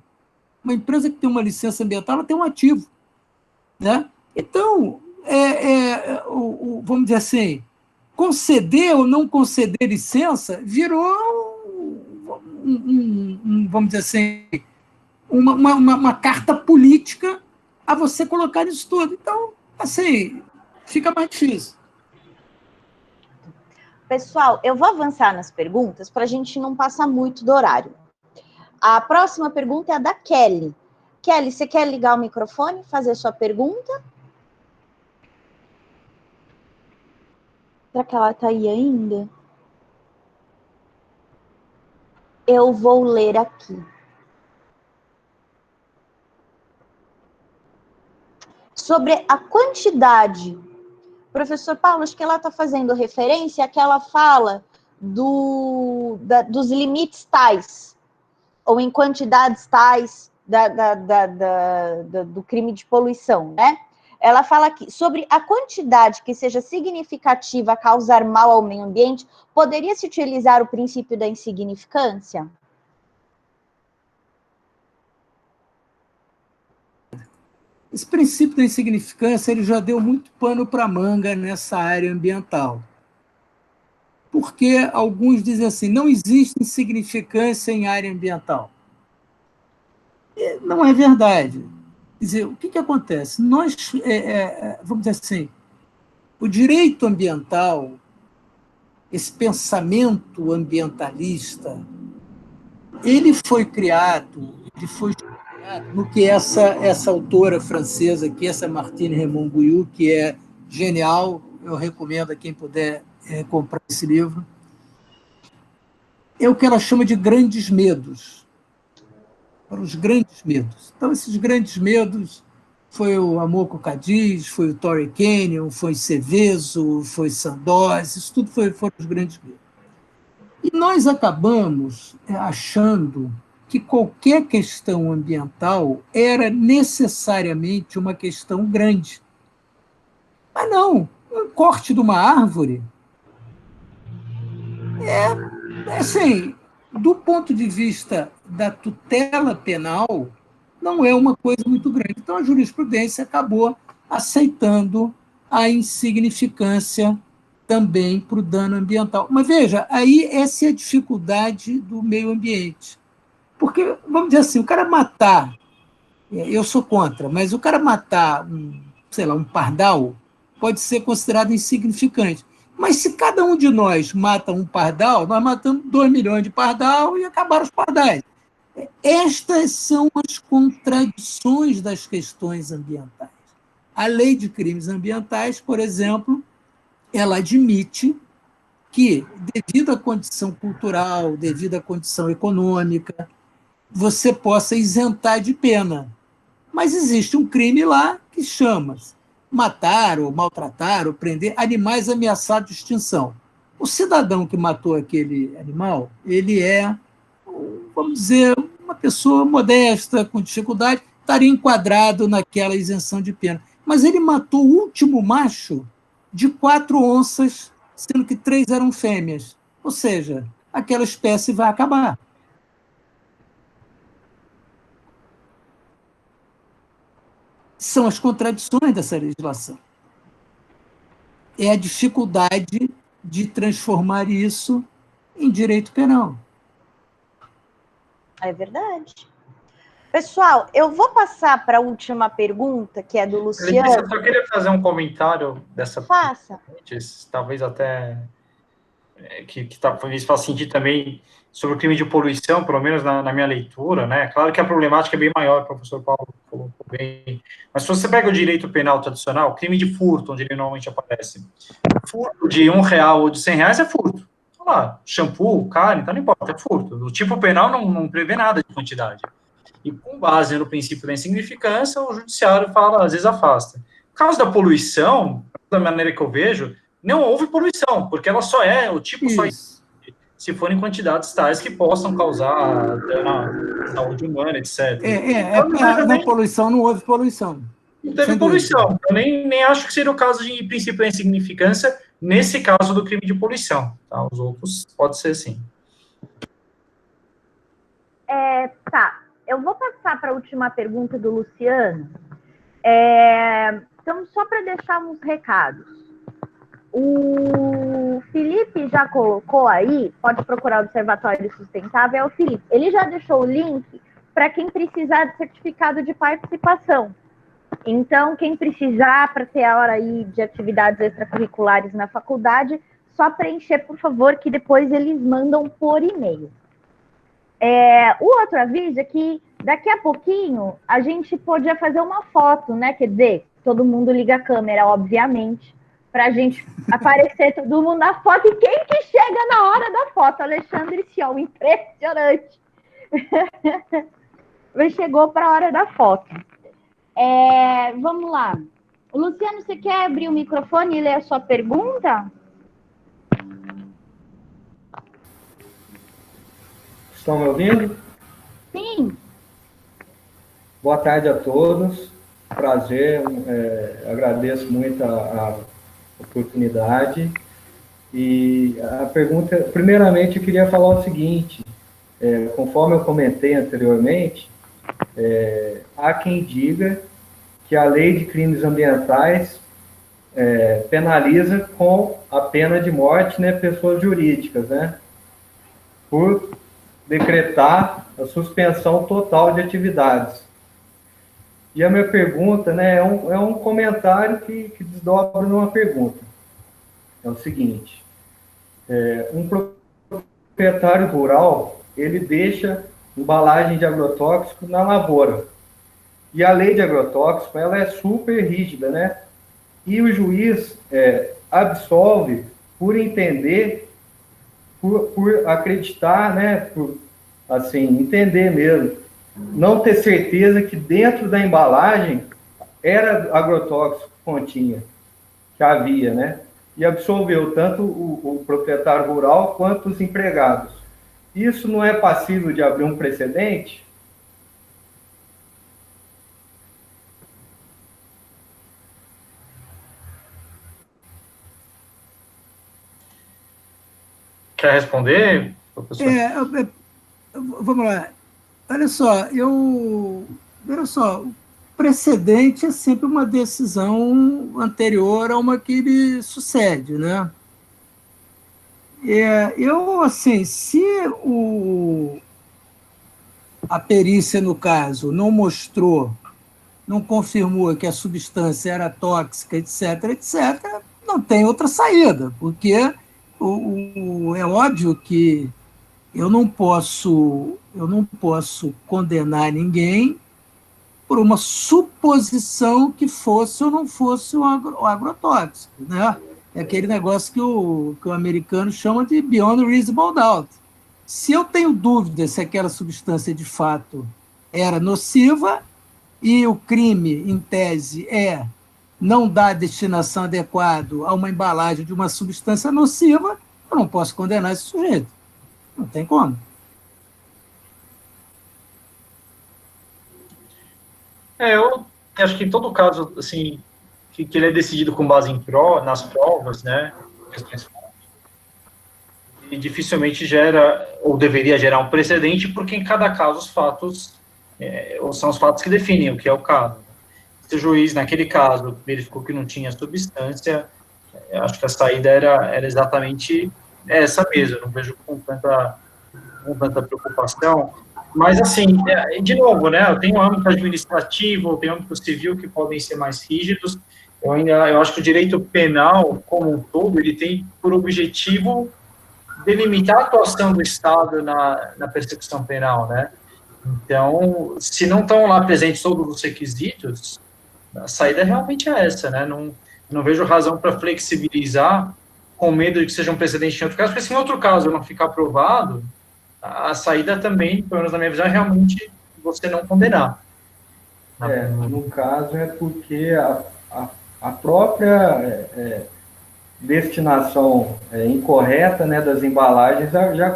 Uma empresa que tem uma licença ambiental, ela tem um ativo. Né? Então, vamos dizer assim, conceder ou não conceder licença virou, vamos dizer assim, uma carta política a você colocar isso tudo. Então, assim, fica mais difícil. Pessoal, eu vou avançar nas perguntas para a gente não passar muito do horário. A próxima pergunta é a da Kelly. Kelly, você quer ligar o microfone e fazer sua pergunta? Será que ela está aí ainda? Eu vou ler aqui. Sobre a quantidade. Professor Paulo, acho que ela está fazendo referência àquela fala dos limites tais, ou em quantidades tais do crime de poluição, né? ela fala aqui, sobre a quantidade que seja significativa a causar mal ao meio ambiente, poderia-se utilizar o princípio da insignificância? Esse princípio da insignificância ele já deu muito pano para manga nessa área ambiental. Porque alguns dizem assim, não existe insignificância em área ambiental. Não é verdade. Quer dizer, o que acontece? Nós, vamos dizer assim, o direito ambiental, esse pensamento ambientalista, ele foi criado no que essa autora francesa aqui, essa Martine Reymond-Guyot, que é genial, eu recomendo a quem puder comprar esse livro, é o que ela chama de grandes medos. Foram os grandes medos. Então, esses grandes medos foi o Amor Cadiz, foi o Torrey Canyon, foi Seveso, foi Sandoz, isso tudo foram os grandes medos. E nós acabamos achando que qualquer questão ambiental era necessariamente uma questão grande. Mas não, o corte de uma árvore assim, do ponto de vista da tutela penal, não é uma coisa muito grande. Então, a jurisprudência acabou aceitando a insignificância também para o dano ambiental. Mas veja, aí essa é a dificuldade do meio ambiente. Porque, vamos dizer assim, o cara matar, eu sou contra, mas o cara matar sei lá, um pardal pode ser considerado insignificante. Mas se cada um de nós mata um pardal, nós matamos 2 milhões de pardal e acabaram os pardais. Estas são as contradições das questões ambientais. A lei de crimes ambientais, por exemplo, ela admite que, devido à condição cultural, devido à condição econômica, você possa isentar de pena. Mas existe um crime lá que chama-se matar, ou maltratar, ou prender animais ameaçados de extinção. O cidadão que matou aquele animal, ele é, vamos dizer, uma pessoa modesta, com dificuldade, estaria enquadrado naquela isenção de pena. Mas ele matou o último macho de 4 onças, sendo que 3 eram fêmeas. Ou seja, aquela espécie vai acabar. São as contradições dessa legislação. É a dificuldade de transformar isso em direito penal. É verdade. Pessoal, eu vou passar para a última pergunta, que é do Luciano. Eu só queria fazer um comentário dessa. Faça. Talvez até que faz sentido também sobre o crime de poluição, pelo menos na minha leitura, né? Claro que a problemática é bem maior, o professor Paulo colocou bem. Mas se você pega o direito penal tradicional, crime de furto, onde ele normalmente aparece, furto de R$1 ou de R$100 é furto. Olha lá, shampoo, carne, então não importa, é furto. O tipo penal não prevê nada de quantidade. E com base no princípio da insignificância, o judiciário fala, às vezes afasta. No caso da poluição, da maneira que eu vejo, não houve poluição, porque ela só é, o tipo só existe se forem quantidades tais que possam causar dano à saúde humana, etc. Na poluição não houve poluição. Não teve poluição. Eu nem acho que seria o caso de princípio da insignificância nesse caso do crime de poluição. Tá? Os outros pode ser sim. Tá. Eu vou passar para a última pergunta do Luciano. Então, só para deixar uns recados. O Felipe já colocou aí, pode procurar o Observatório Sustentável, é o Felipe. Ele já deixou o link para quem precisar de certificado de participação. Então, quem precisar para ter a hora aí de atividades extracurriculares na faculdade, só preencher, por favor, que depois eles mandam por e-mail. O outro aviso é que daqui a pouquinho a gente podia fazer uma foto, né? Quer dizer, todo mundo liga a câmera, obviamente, para a gente aparecer todo mundo na foto. E quem que chega na hora da foto? Alexandre Ciol, impressionante. Chegou para a hora da foto. Vamos lá. Luciano, você quer abrir o microfone e ler a sua pergunta? Estão me ouvindo? Sim. Boa tarde a todos. prazer, agradeço muito a oportunidade. E a pergunta, primeiramente, eu queria falar o seguinte, conforme eu comentei anteriormente, há quem diga que a lei de crimes ambientais penaliza com a pena de morte, né, pessoas jurídicas, né, por decretar a suspensão total de atividades. E a minha pergunta, né, é um comentário que desdobra numa pergunta. É o seguinte, um proprietário rural, ele deixa embalagem de agrotóxico na lavoura. E a lei de agrotóxico, ela é super rígida, né? E o juiz absolve por entender, por acreditar, né? Por, assim, entender mesmo. Não ter certeza que dentro da embalagem era agrotóxico que continha, que havia, né? E absolveu tanto o proprietário rural quanto os empregados. Isso não é passível de abrir um precedente? Quer responder, professor? Vamos lá. Olha só, o precedente é sempre uma decisão anterior a uma que lhe sucede, né? Assim, se a perícia, no caso, não mostrou, não confirmou que a substância era tóxica, etc., etc., não tem outra saída, porque é óbvio que eu não posso condenar ninguém por uma suposição que fosse ou não fosse o agrotóxico, né? É aquele negócio que o americano chama de beyond reasonable doubt. Se eu tenho dúvida se aquela substância de fato era nociva e o crime, em tese, não dar destinação adequada a uma embalagem de uma substância nociva, eu não posso condenar esse sujeito. Não tem como. Eu acho que em todo caso, assim, que ele é decidido com base nas provas, né, e dificilmente gera, ou deveria gerar um precedente, porque em cada caso os fatos, são os fatos que definem o que é o caso. Se o juiz, naquele caso, verificou que não tinha substância, acho que a saída era exatamente essa mesmo, eu não vejo com tanta preocupação. Mas, assim, de novo, né, eu tenho âmbito administrativo, eu tenho âmbito civil que podem ser mais rígidos. Eu acho que o direito penal, como um todo, ele tem por objetivo delimitar a atuação do Estado na persecução penal, né? Então, se não estão lá presentes todos os requisitos, a saída realmente é essa, né? Não vejo razão para flexibilizar com medo de que seja um precedente em outro caso, porque se em outro caso não ficar aprovado, a saída também, pelo menos na minha visão, é realmente você não condenar. No caso é porque a própria destinação incorreta, né, das embalagens já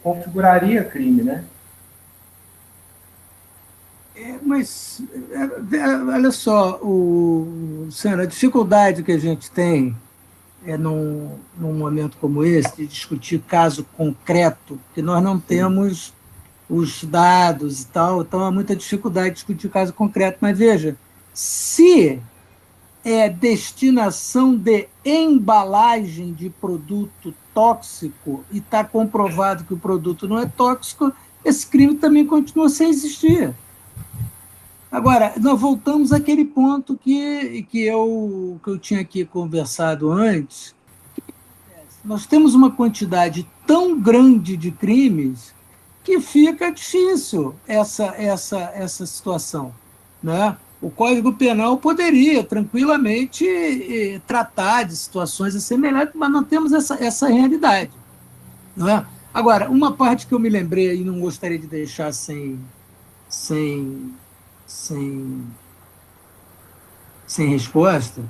configuraria crime, né? Mas, olha só, Sandra, a dificuldade que a gente tem num momento como esse, de discutir caso concreto, que nós não temos os dados e tal, então há muita dificuldade de discutir caso concreto. Mas veja, se é destinação de embalagem de produto tóxico e está comprovado que o produto não é tóxico, esse crime também continua sem existir. Agora, nós voltamos àquele ponto que eu tinha aqui conversado antes. Nós temos uma quantidade tão grande de crimes que fica difícil essa situação, né? O Código Penal poderia tranquilamente tratar de situações semelhantes, mas não temos essa realidade, não é? Agora, uma parte que eu me lembrei e não gostaria de deixar sem resposta,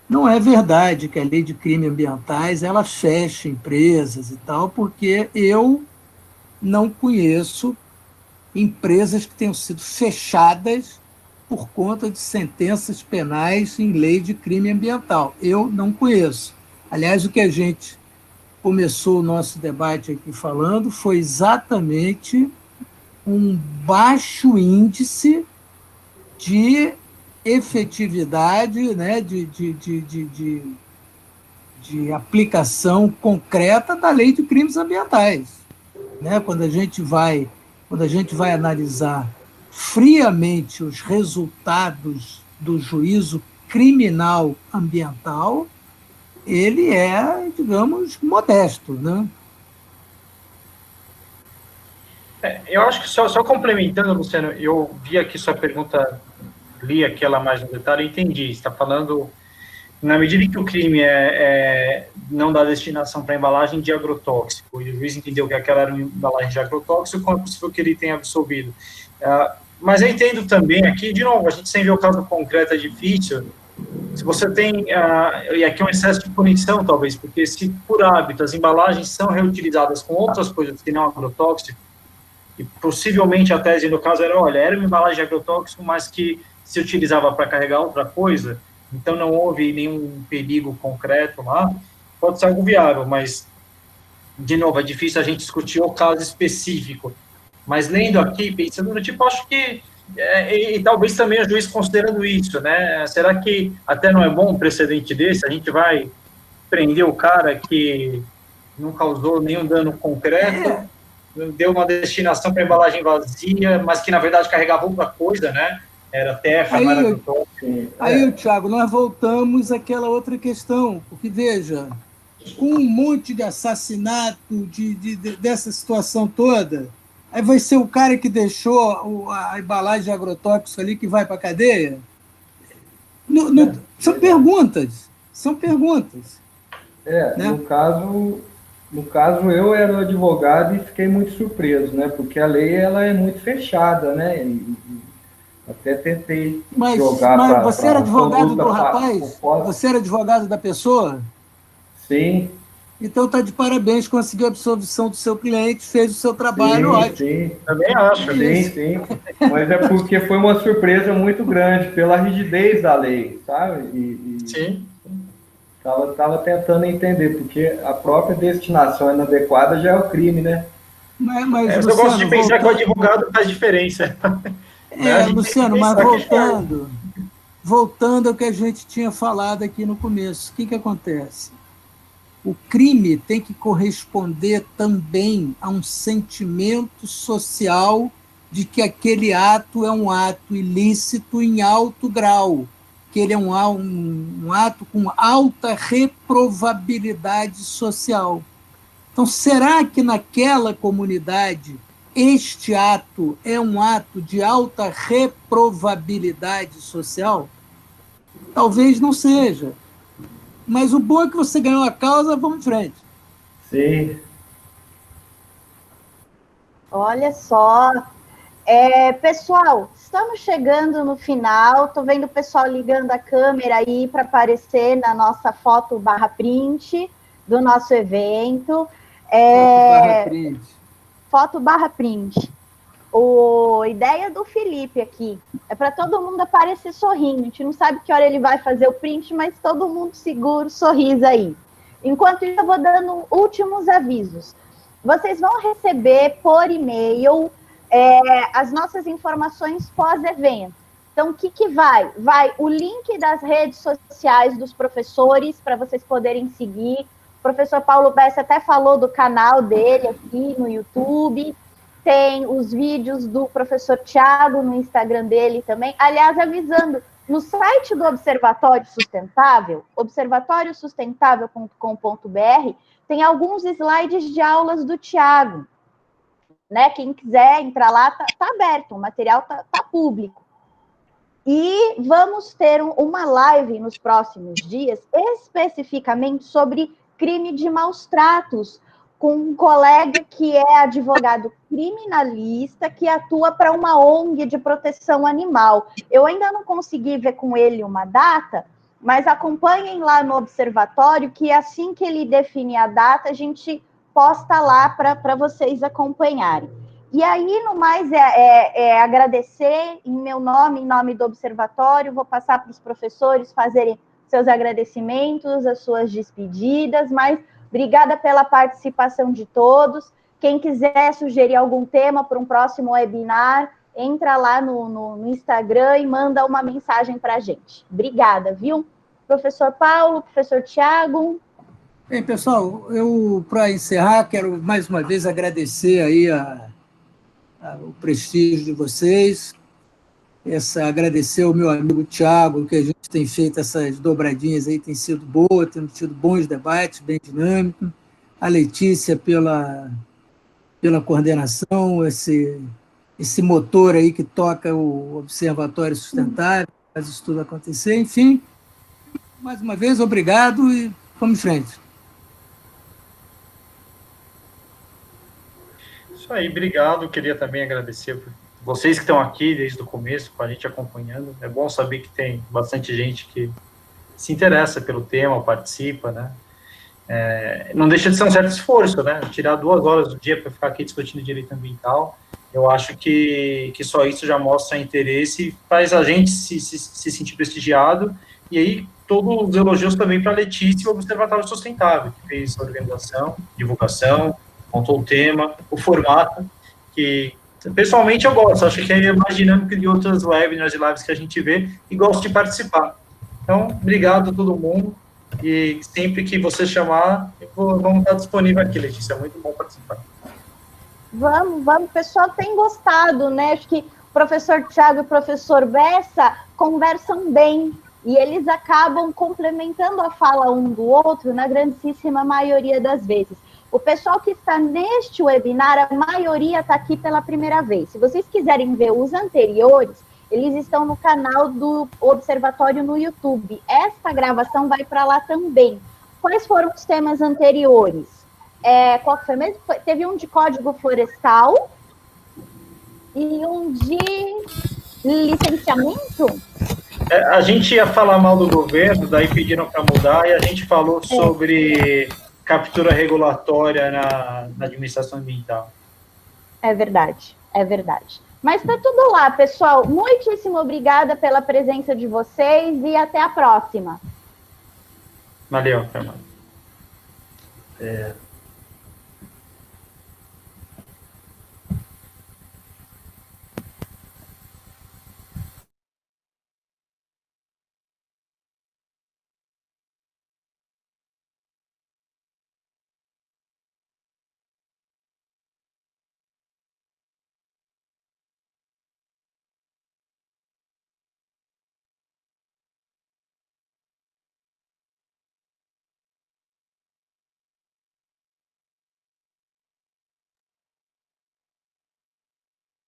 não é verdade que a lei de crimes ambientais ela fecha empresas e tal, porque eu não conheço empresas que tenham sido fechadas por conta de sentenças penais em lei de crime ambiental. Eu não conheço. Aliás, o que a gente começou o nosso debate aqui falando foi exatamente um baixo índice de efetividade, né, de aplicação concreta da lei de crimes ambientais. Né? Quando a gente vai analisar friamente os resultados do juízo criminal ambiental, ele é, digamos, modesto, né? Eu acho que só complementando, Luciano, eu vi aqui sua pergunta, li aquela mais no detalhe e entendi. Você está falando, na medida em que o crime não dá destinação para embalagem de agrotóxico, e o juiz entendeu que aquela era uma embalagem de agrotóxico, como é possível que ele tenha absolvido? Mas eu entendo também aqui, de novo, a gente sempre vê o caso concreto, é difícil. Se você tem, e aqui é um excesso de punição, talvez, porque se por hábito as embalagens são reutilizadas com outras coisas que não agrotóxico, e possivelmente a tese, no caso, era uma embalagem de agrotóxico, mas que se utilizava para carregar outra coisa, então não houve nenhum perigo concreto lá, pode ser algo viável, mas, de novo, é difícil a gente discutir o caso específico. Mas lendo aqui, pensando no tipo, acho que, e talvez também o juiz considerando isso, né, será que até não é bom um precedente desse? A gente vai prender o cara que não causou nenhum dano concreto, deu uma destinação para embalagem vazia, mas que na verdade carregava outra coisa, né? Era terra, não era agrotóxico. Aí, Thiago, nós voltamos àquela outra questão, porque veja, com um monte de assassinato, dessa situação toda, aí vai ser o cara que deixou a embalagem de agrotóxico ali que vai para a cadeia? São perguntas. Né? No caso, eu era um advogado e fiquei muito surpreso, né? Porque a lei ela é muito fechada, né? E até tentei jogar para... Mas você era advogado do rapaz? Você era advogado da pessoa? Sim. Então está de parabéns, conseguiu a absolvição do seu cliente, fez o seu trabalho, ótimo. Sim, também acho. Sim. Mas é porque foi uma surpresa muito grande pela rigidez da lei, sabe? Sim. Estava tentando entender, porque a própria destinação inadequada já é o crime, né? Mas eu gosto de pensar que o advogado faz diferença. Luciano, mas voltando ao que a gente tinha falado aqui no começo, o que acontece? O crime tem que corresponder também a um sentimento social de que aquele ato é um ato ilícito em alto grau, que ele é um ato com alta reprovabilidade social. Então, será que naquela comunidade este ato é um ato de alta reprovabilidade social? Talvez não seja. Mas o bom é que você ganhou a causa, vamos em frente. Sim. Olha só. Pessoal, estamos chegando no final. Estou vendo o pessoal ligando a câmera aí para aparecer na nossa foto /print do nosso evento. Foto /print. A ideia do Felipe aqui é para todo mundo aparecer sorrindo. A gente não sabe que hora ele vai fazer o print, mas todo mundo segura o sorriso aí. Enquanto isso, eu vou dando últimos avisos. Vocês vão receber por e-mail as nossas informações pós-evento. Então, o que vai? Vai o link das redes sociais dos professores para vocês poderem seguir. O professor Paulo Bessa até falou do canal dele aqui no YouTube. Tem os vídeos do professor Tiago no Instagram dele também. Aliás, avisando, no site do Observatório Sustentável, observatóriosustentável.com.br, tem alguns slides de aulas do Tiago. Né? Quem quiser entrar lá, tá aberto, o material tá público. E vamos ter uma live nos próximos dias, especificamente sobre crime de maus tratos, com um colega que é advogado criminalista, que atua para uma ONG de proteção animal. Eu ainda não consegui ver com ele uma data, mas acompanhem lá no Observatório, que assim que ele definir a data, a gente posta lá para vocês acompanharem. E aí, no mais, agradecer em meu nome, em nome do Observatório, vou passar para os professores fazerem seus agradecimentos, as suas despedidas, mas obrigada pela participação de todos. Quem quiser sugerir algum tema para um próximo webinar, entra lá no Instagram e manda uma mensagem para a gente. Obrigada, viu? Professor Paulo, professor Tiago. Bem, pessoal, eu, para encerrar, quero mais uma vez agradecer aí o prestígio de vocês, agradecer ao meu amigo Tiago, que a gente tem feito essas dobradinhas aí, tem sido boa, temos tido bons debates, bem dinâmicos, a Letícia pela coordenação, esse motor aí que toca o Observatório Sustentável, faz isso tudo acontecer, enfim, mais uma vez, obrigado e vamos em frente. Isso aí, obrigado. Queria também agradecer por vocês que estão aqui desde o começo, com a gente acompanhando. É bom saber que tem bastante gente que se interessa pelo tema, participa, né? Não deixa de ser um certo esforço, né? Tirar 2 horas do dia para ficar aqui discutindo direito ambiental. Eu acho que só isso já mostra interesse e faz a gente se sentir prestigiado. E aí, todos os elogios também para a Letícia e o Observatório Sustentável, que fez a organização, divulgação, montou o tema, o formato, que pessoalmente eu gosto, acho que é mais dinâmico de outras webinars e lives que a gente vê e gosto de participar. Então, obrigado a todo mundo e sempre que você chamar, vamos estar disponível aqui, Letícia, é muito bom participar. Vamos, o pessoal tem gostado, né? Acho que o professor Tiago e o professor Bessa conversam bem e eles acabam complementando a fala um do outro na grandíssima maioria das vezes. O pessoal que está neste webinar, a maioria está aqui pela primeira vez. Se vocês quiserem ver os anteriores, eles estão no canal do Observatório no YouTube. Esta gravação vai para lá também. Quais foram os temas anteriores? Qual foi mesmo? Teve um de Código Florestal e um de licenciamento? A gente ia falar mal do governo, daí pediram para mudar, e a gente falou sobre captura regulatória na administração ambiental. É verdade. Mas está tudo lá, pessoal. Muitíssimo obrigada pela presença de vocês e até a próxima. Valeu, Fernando.